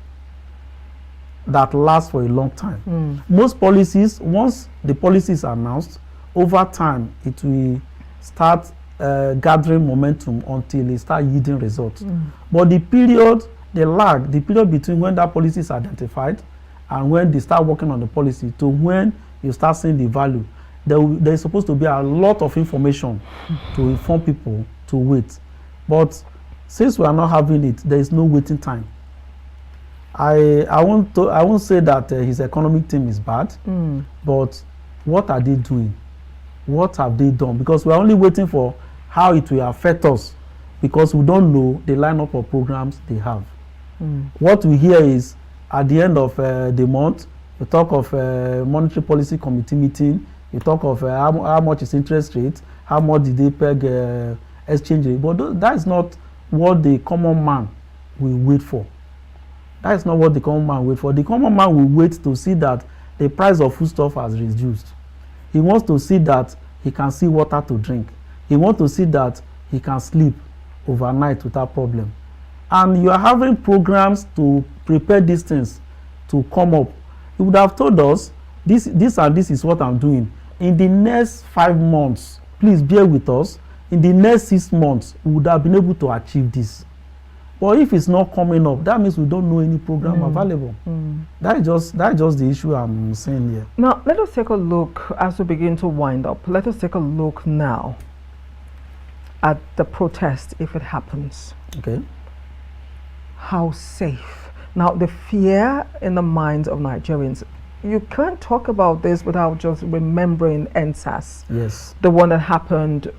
that lasts for a long time. Most policies, once the policy is announced, over time it will start gathering momentum until it start yielding results. But the period between when that policy is identified and when they start working on the policy to when you start seeing the value, there is supposed to be a lot of information to inform people to wait. But since we are not having it, there is no waiting time. I won't say that his economic team is bad, but what are they doing? What have they done? Because we are only waiting for how it will affect us, because we don't know the lineup of programs they have. What we hear is at the end of the month, you talk of monetary policy committee meeting, you talk of how much is interest rate, how much did they peg exchange rate, but that is not what the common man will wait for. That is not what the common man will wait for. The common man will wait to see that the price of foodstuff has reduced. He wants to see that he can see water to drink. He wants to see that he can sleep overnight without problem. And you are having programs to prepare these things to come up. You would have told us, this is what I'm doing. In the next 5 months, please bear with us. In the next 6 months, we would have been able to achieve this. But if it's not coming up, that means we don't know any program available. That's just the issue I'm saying here. Now, let us take a look as we begin to wind up. Let us take a look now at the protest if it happens. Okay. How safe? Now, the fear in the minds of Nigerians. You can't talk about this without just remembering NSAS. Yes. The one that happened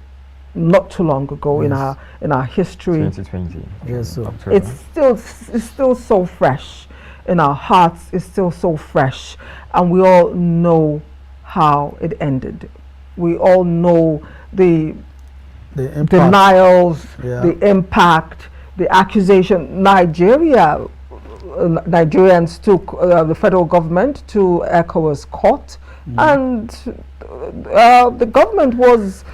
not too long ago in our history. 2020. Yes, so It's still so fresh in our hearts. It's still so fresh, and we all know how it ended. We all know the impact. denials, the impact, the accusation. Nigerians took the federal government to ECOWAS court, and the government was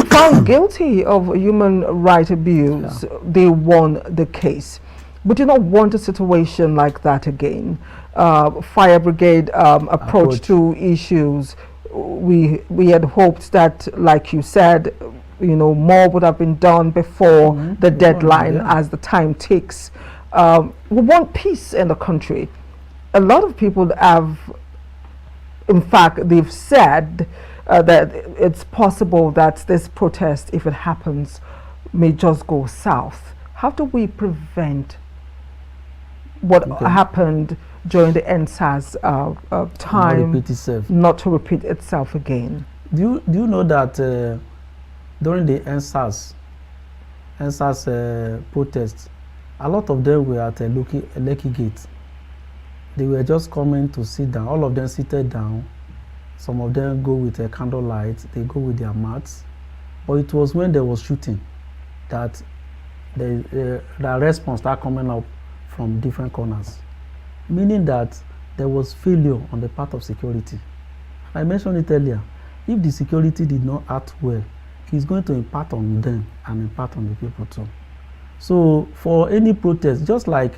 found guilty of human right abuse. They won the case. We do not want a situation like that again. Fire brigade approach to issues. We had hoped that, like you said, more would have been done before the deadline as the time ticks. We want peace in the country. A lot of people have, in fact, they've said that it's possible that this protest, if it happens, may just go south. How do we prevent what happened during the NSAS time not to repeat itself again? Do you know that during the NSAS protests, a lot of them were at Lekki Gate. They were just coming to sit down. All of them seated down. Some of them go with a candlelight. They go with their mats. But it was when there was shooting that the response started coming up from different corners, meaning that there was failure on the part of security. I mentioned it earlier. If the security did not act well, it's going to impact on them and impact on the people too. So for any protest, just like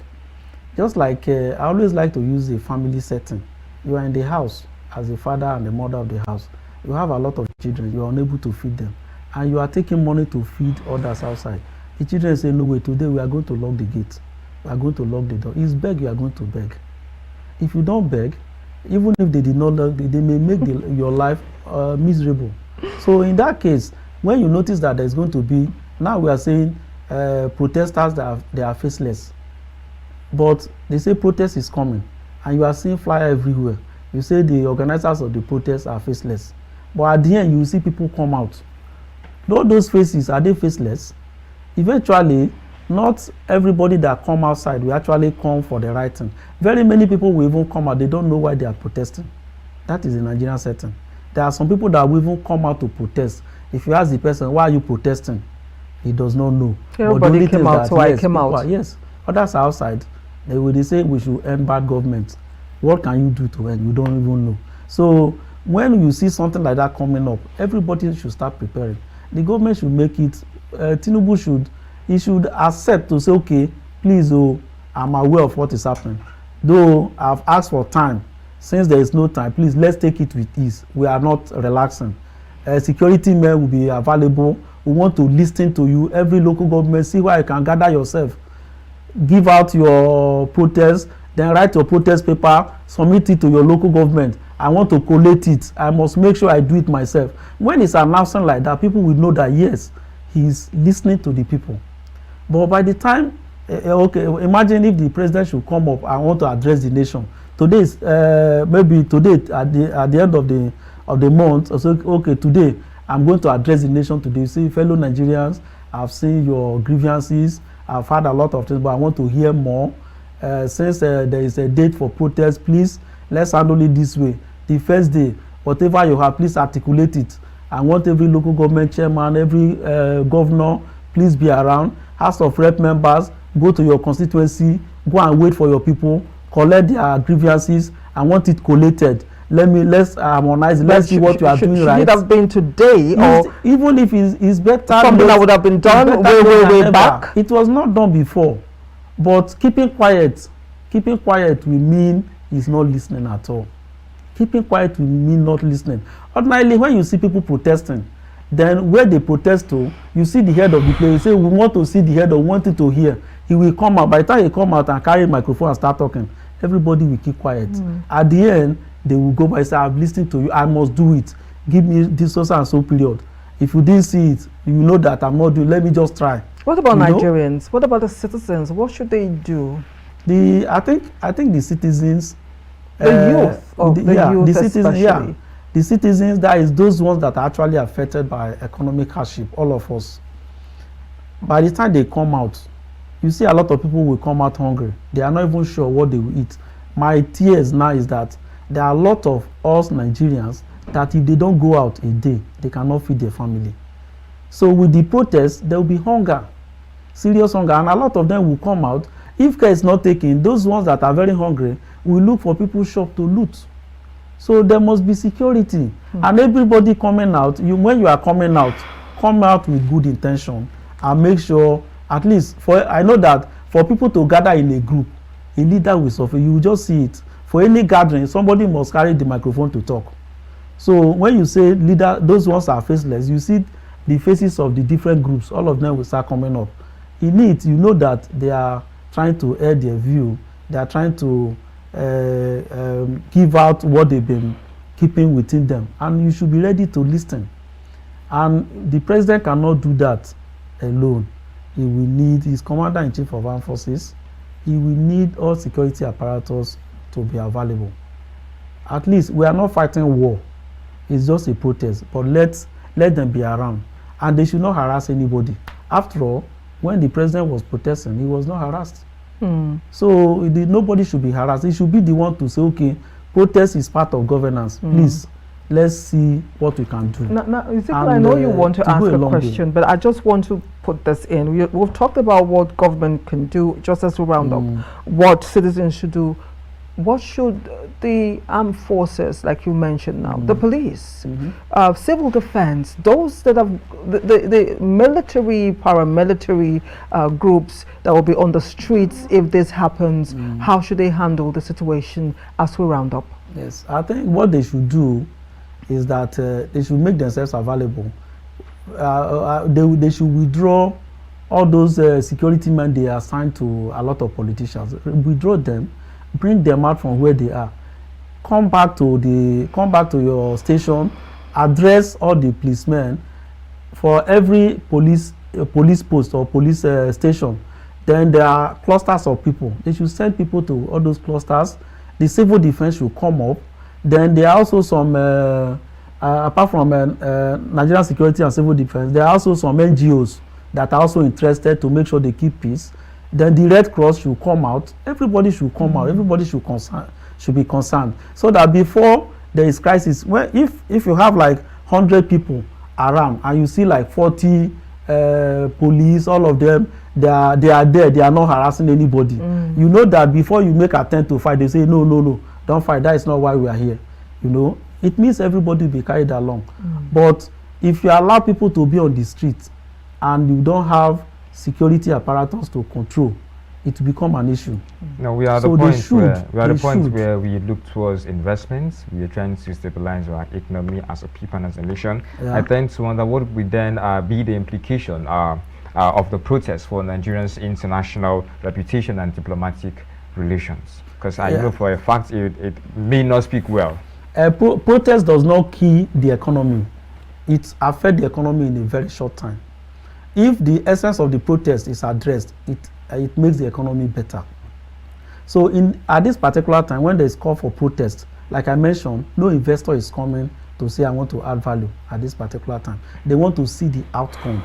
I always like to use a family setting. You are in the house as the father and the mother of the house. you have a lot of children, you are unable to feed them, and you are taking money to feed others outside. The children say, no way, today we are going to lock the gate. We are going to lock the door. It's beg, you are going to beg. If you don't beg, even if they did not lock, they may make your life miserable. So in that case, when you notice that there's going to be, now we are saying protesters that they are faceless. But they say protest is coming, and you are seeing flyer everywhere. You say the organizers of the protest are faceless. But at the end, you see people come out. All those faces, are they faceless? Eventually, not everybody that come outside will actually come for the right thing. Very many people will even come out, they don't know why they are protesting. That is the Nigerian setting. There are some people that will even come out to protest. If you ask the person, why are you protesting? He does not know. Everybody came out, so I came out. Yes, others are outside. They say we should end bad government. What can you do to end? You don't even know. So when you see something like that coming up, everybody should start preparing. The government should make it, Tinubu should accept to say, okay, please, I'm aware of what is happening. Though I've asked for time, since there is no time, please, let's take it with ease. We are not relaxing. Security men will be available. We want to listen to you. Every local government, see where you can gather yourself. Give out your protest, then write your protest paper, submit it to your local government. I want to collate it. I must make sure I do it myself. When it's announcing like that, people will know that, yes, he's listening to the people. But by the time, okay, imagine if the president should come up and want to address the nation. Today is maybe today at the end of the month. So okay, today I'm going to address the nation today. You see, fellow Nigerians, I've seen your grievances. I've heard a lot of things, but I want to hear more. Since there is a date for protest, please let's handle it this way. The first day, whatever you have, please articulate it. I want every local government chairman, every governor, please be around. House of Rep members, go to your constituency, go and wait for your people, collect their grievances. I want it collated. Let's harmonize. Let's see what you are doing right. Should it have been today, or even if it's better, something that would have been done way back? It was not done before. But keeping quiet will mean he's not listening at all. Keeping quiet will mean not listening. Ordinarily, when you see people protesting, then where they protest to, you see the head of the place. You say, we want to see the head, or wanted to hear. He will come out. By the time he come out and carry a microphone and start talking, everybody will keep quiet. At the end, they will go by and say, I've listened to you. I must do it. Give me this so and so period. If you didn't see it, you know that I'm not doing. Let me just try. What about Nigerians? What about the citizens? What should they do? I think the citizens, the youth especially. The citizens, that is those ones that are actually affected by economic hardship, all of us. By the time they come out, you see a lot of people will come out hungry. They are not even sure what they will eat. My tears now is that there are a lot of us Nigerians that if they don't go out a day, they cannot feed their family. So with the protests, there will be hunger, serious hunger, and a lot of them will come out. If care is not taken, those ones that are very hungry will look for people's shop to loot. So there must be security. And everybody coming out, when you are coming out, come out with good intention and make sure, at least, I know that for people to gather in a group, a leader will suffer. You will just see it. For any gathering, somebody must carry the microphone to talk. So when you say leader, those ones are faceless, you see the faces of the different groups, all of them will start coming up. In it, you know that they are trying to air their view. They are trying to give out what they've been keeping within them. And you should be ready to listen. And the president cannot do that alone. He will need his commander-in-chief of armed forces. He will need all security apparatus to be available. At least we are not fighting war. It's just a protest. But let them be around. And they should not harass anybody. After all, when the president was protesting, he was not harassed. So nobody should be harassed. He should be the one to say, okay, protest is part of governance. Please, let's see what we can do. Now Ezekiel, I know you want to ask a question, but I just want to put this in. We've talked about what government can do, just as we round up, what citizens should do. What should the armed forces, like you mentioned now, the police, civil defense, those that have the military, paramilitary groups that will be on the streets if this happens, how should they handle the situation as we round up? Yes, I think what they should do is that they should make themselves available. They should withdraw all those security men they assigned to a lot of politicians. Withdraw them, bring them out from where they are. Come back to your station, address all the policemen for every police post or police station. Then there are clusters of people. They should send people to all those clusters. The civil defense should come up. Then there are also some, apart from Nigerian security and civil defense, there are also some NGOs that are also interested to make sure they keep peace. Then the Red Cross should come out. Everybody should come out. Everybody should be concerned, so that before there is crisis, if you have like 100 people around and you see like 40 police, all of them, they are there, they are not harassing anybody. You know that before you make attempt to fight, they say no, don't fight, that is not why we are here. You know, it means everybody will be carried along. But if you allow people to be on the street and you don't have security apparatus to control, it will become an issue. No, we are the point where we look towards investments. We are trying to stabilize our economy as a people and as a nation. I tend to wonder what would then be the implication of the protest for Nigerians' international reputation and diplomatic relations. Because I know for a fact it may not speak well. Protest does not kill the economy. It affects the economy in a very short time. If the essence of the protest is addressed, it makes the economy better. So at this particular time, when there is call for protest, like I mentioned, no investor is coming to say I want to add value at this particular time. They want to see the outcome.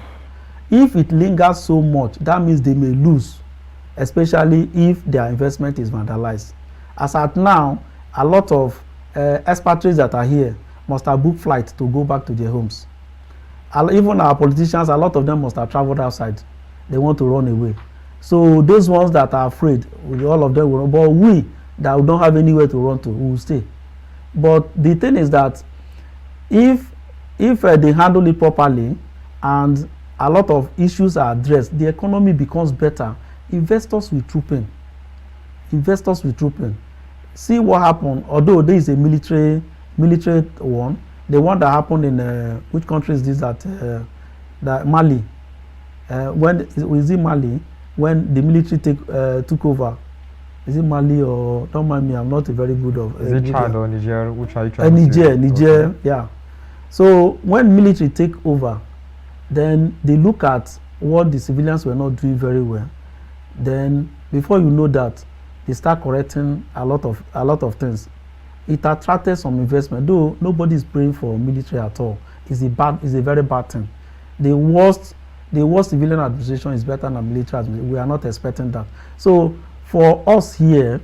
If it lingers so much, that means they may lose, especially if their investment is vandalized. As at now, a lot of expatriates that are here must have booked flights to go back to their homes. Even our politicians, a lot of them must have traveled outside. They want to run away. So those ones that are afraid, all of them will run. But we that don't have anywhere to run to, we will stay. But the thing is that if they handle it properly and a lot of issues are addressed, the economy becomes better. Investors will troop in. Investors will troop in. See what happened. Although there is a military one, the one that happened in which country is this? That Mali. Is it Mali? When the military took over, is it Mali or don't mind me? I'm not a very good of. Is it Chad or Niger? Which are you trying to say? Niger, okay. Yeah. So when military take over, then they look at what the civilians were not doing very well. Then before you know that, they start correcting a lot of things. It attracted some investment, though nobody is praying for military at all. It's a very bad thing. The worst civilian administration is better than military administration. We are not expecting that. So for us here,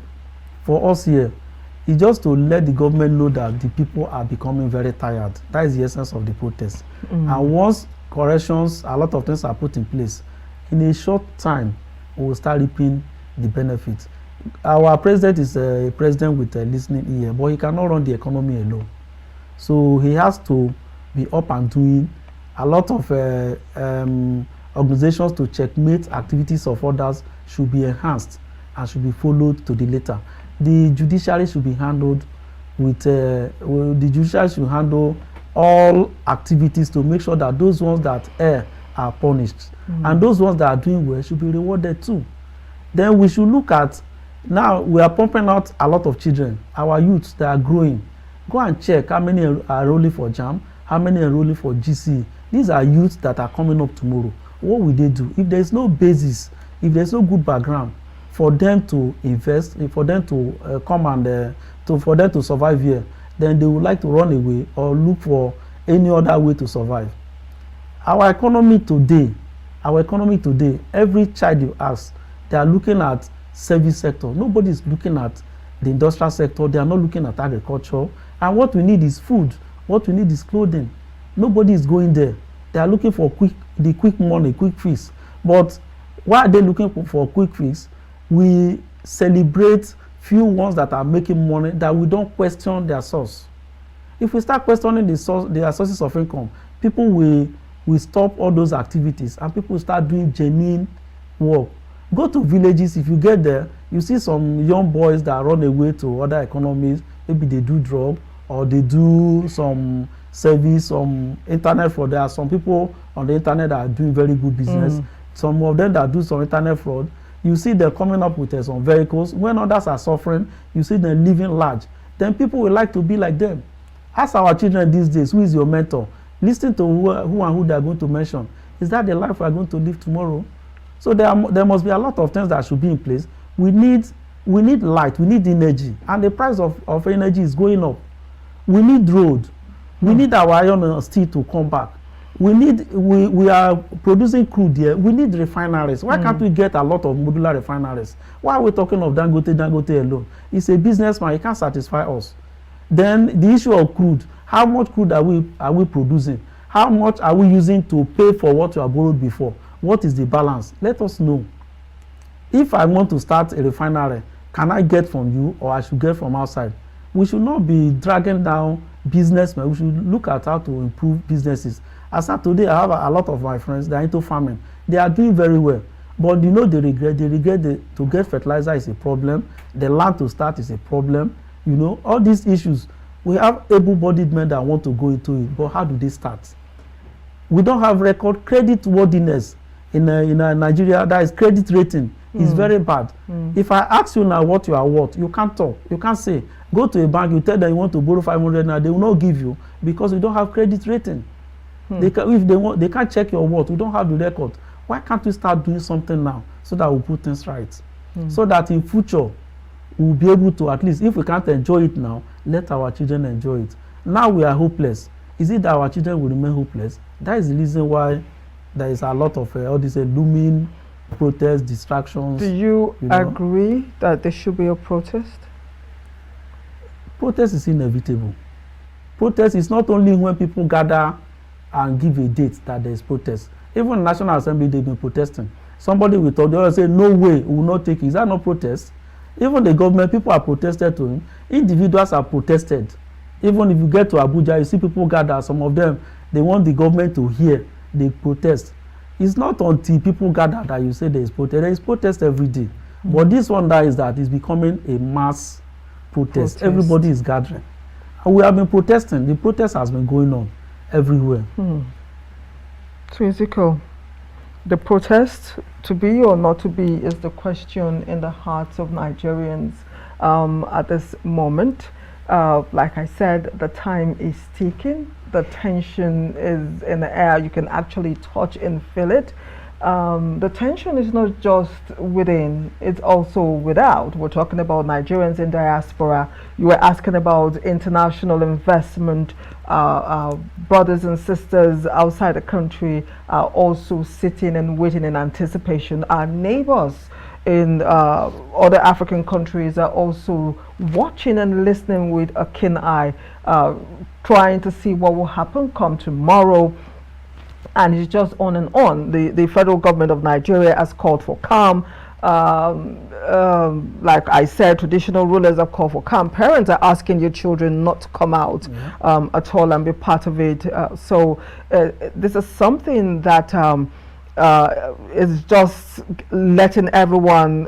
it's just to let the government know that the people are becoming very tired. That is the essence of the protest. And once corrections, a lot of things are put in place, in a short time, we will start reaping the benefits. Our president is a president with a listening ear, but he cannot run the economy alone. So he has to be up and doing. A lot of organizations to checkmate activities of others should be enhanced and should be followed to the letter. The judiciary should be handled with, the judiciary should handle all activities to make sure that those ones that err are punished. And those ones that are doing well should be rewarded too. Then we should look at, now we are pumping out a lot of children, our youths that are growing. Go and check how many are enrolling for JAM, how many are enrolling for GC. These are youths that are coming up tomorrow. What will they do? If there is no basis, if there is no good background for them to invest, for them to come and for them to survive here, then they would like to run away or look for any other way to survive. Our economy today, every child you ask, they are looking at service sector. Nobody is looking at the industrial sector. They are not looking at agriculture. And what we need is food. What we need is clothing. Nobody is going there. They are looking for the quick money, quick fix. But why are they looking for quick fix? We celebrate few ones that are making money that we don't question their source. If we start questioning their sources of income, people will stop all those activities and people start doing genuine work. Go to villages. If you get there, you see some young boys that run away to other economies. Maybe they do drug or they do some service, some internet fraud. There are some people on the internet that are doing very good business. Some of them that do some internet fraud, you see they're coming up with some vehicles. When others are suffering, you see them living large. Then people will like to be like them. Ask our children these days, who is your mentor? Listen to who and who they are going to mention. Is that the life we are going to live tomorrow? So there must be a lot of things that should be in place. We need light, we need energy, and the price of energy is going up. We need road. We need our iron and steel to come back. We are producing crude here. We need refineries. Why can't we get a lot of modular refineries? Why are we talking of Dangote alone? It's a businessman. He can't satisfy us. Then the issue of crude. How much crude are we producing? How much are we using to pay for what you have borrowed before? What is the balance? Let us know. If I want to start a refinery, can I get from you or I should get from outside? We should not be dragging down businessmen. We should look at how to improve businesses. As of today, I have a lot of my friends that are into farming. They are doing very well. But you know, they regret to get fertilizer is a problem. The land to start is a problem. You know, all these issues. We have able-bodied men that want to go into it, but how do they start? We don't have record credit worthiness in Nigeria. That is credit rating is very bad. If I ask you now what you are worth, you can't talk. You can't say. Go to a bank, you tell them you want to borrow 500 now, they will not give you because you don't have credit rating. If they can't check your worth. We don't have the record. Why can't we start doing something now so that we put things right? So that in future we'll be able to, at least if we can't enjoy it now, let our children enjoy it. Now we are hopeless. Is it that our children will remain hopeless? That is the reason why there is a lot of all these looming protests, distractions. Do you agree that there should be a protest? Protest is inevitable. Protest is not only when people gather and give a date that there is protest. Even National Assembly, they've been protesting. Somebody will talk, they will say, no way, we will not take it. Is that not protest? Even the government, people are protested to him. Individuals are protested. Even if you get to Abuja, you see people gather. Some of them, they want the government to hear. They protest. It's not until people gather that you say there is protest. There is protest every day. But this one that is that is becoming a mass protest. Everybody is gathering. And we have been protesting. The protest has been going on everywhere. So Ezekiel, the protest, to be or not to be, is the question in the hearts of Nigerians at this moment. Like I said, the time is ticking. The tension is in the air. You can actually touch and feel it. The tension is not just within, it's also without. We're talking about Nigerians in diaspora. You were asking about international investment. Brothers and sisters outside the country are also sitting and waiting in anticipation. Our neighbors in other African countries are also watching and listening with a keen eye, trying to see what will happen come tomorrow. And it's just on and on. The federal government of Nigeria has called for calm. Like I said, traditional rulers have called for calm. Parents are asking your children not to come out at all and be part of it. So this is something that is just letting everyone,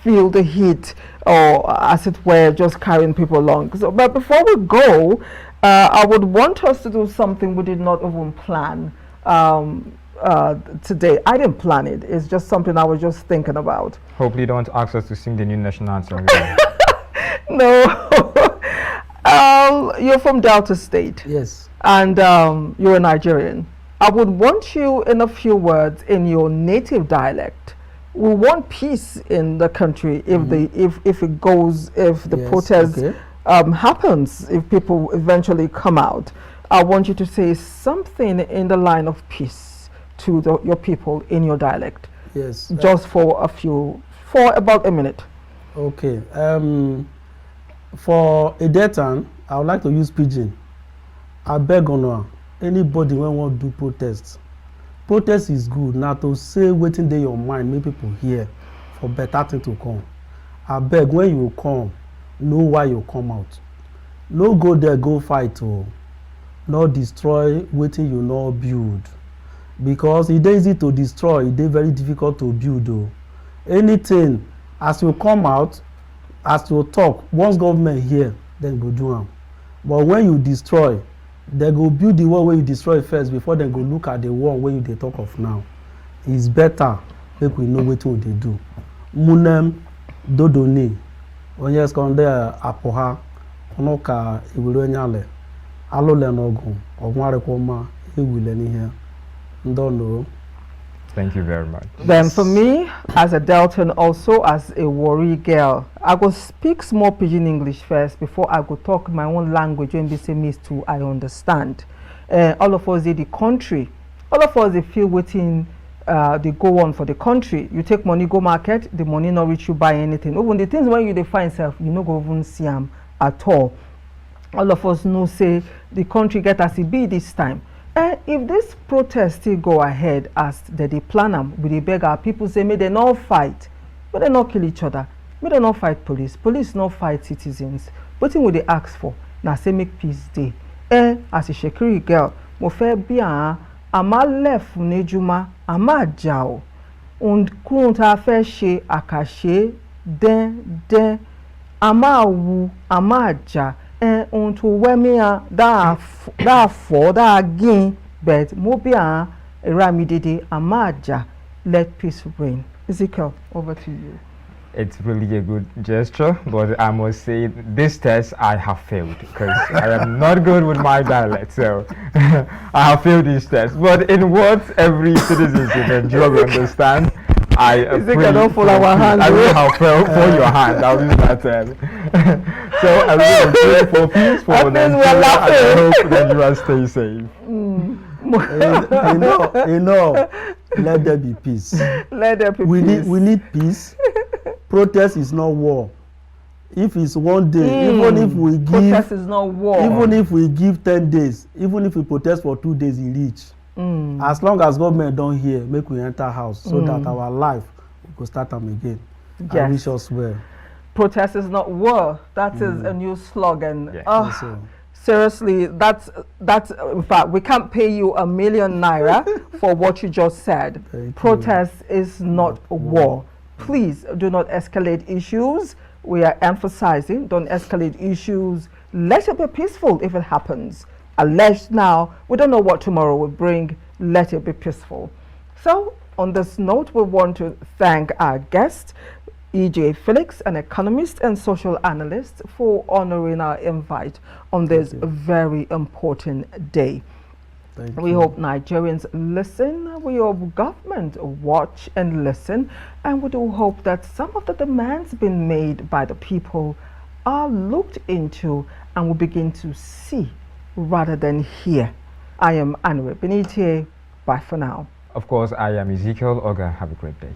feel the heat, or as it were, just carrying people along. So, but before we go, I would want us to do something we did not even plan today. I didn't plan it. It's just something I was just thinking about. Hopefully you don't ask us to sing the new national anthem. No. You're from Delta State. Yes. And you're a Nigerian. I would want you, in a few words, in your native dialect. We want peace in the country if the protest happens, if people eventually come out. I want you to say something in the line of peace to your people in your dialect. Yes. Just for about a minute. Okay. For a Deltan, I would like to use pidgin. I beg on anybody when want to do protests. Protest is good. Now to say waiting there your mind, make people hear for better thing to come. I beg when you come, know why you come out. No go there, go fight or not destroy waiting you not build. Because it is easy to destroy, it is very difficult to build though. Anything, as you come out, as you talk, once government here, then go do them. But when you destroy, they go build the one where you destroy first before they go look at the one where you dey talk of now. It's better make we know wetin we dey do. Munem dodoni onye skonde apoha ono ka iwere nyale alole nogun ogware kwoma ewule ni here. Ndono. Thank you very much. Then for me, as a Delton, also as a Warri girl, I go speak small pidgin English first before I go talk my own language when they say me too I understand. All of us in the country, all of us they feel waiting they go on for the country. You take money go market, the money not reach you buy anything. Even the things when you define self, you no go even see them at all. All of us know say the country get as it be this time. If this protest still go ahead as they plan them, we dey beg our people say may they not fight, may they not kill each other, may they not fight police, police not fight citizens. Wetin we dey ask for na say make peace dey. As a Shekiri girl, mo fẹ́ bí ama left nejuma ama jao, und kunta fẹ́ ṣe àkàṣe den ama wu ama ja. Unto wemia da for da again, but mobia ramidede amaja, let peace reign. Ezekiel, over to you. It's really a good gesture, but I must say this test I have failed because I am not good with my dialect, so I have failed this test. But in what every citizen in Nigeria will understand, I pray don't fall our hand. I will have for your hand. I'll use that term. So I will pray for peace for Nigeria, and I hope Nigeria stay safe. Let there be peace. Let there be peace. We need peace. Protest is not war. If it's one day, even if we give protest is not war. Even if we give 10 days, even if we protest for 2 days, it reach. As long as government don't hear, make we enter house so that our life will start them again. Yes. I wish us well. Protest is not war. That is a new slogan. Yeah. Seriously, that's in fact we can't pay you ₦1 million for what you just said. Protest is not war. Please do not escalate issues. We are emphasizing don't escalate issues. Let it be peaceful if it happens. Alleged now, we don't know what tomorrow will bring. Let it be peaceful. So on this note, we want to thank our guest, Ijeh Felix, an economist and social analyst, for honoring our invite on this very important day. We hope Nigerians listen, we hope government watch and listen, and we do hope that some of the demands being made by the people are looked into and will begin to see rather than hear. I am Anire. Binitie. Bye for now. Of course, I am Ezekiel. Ogar, have a great day.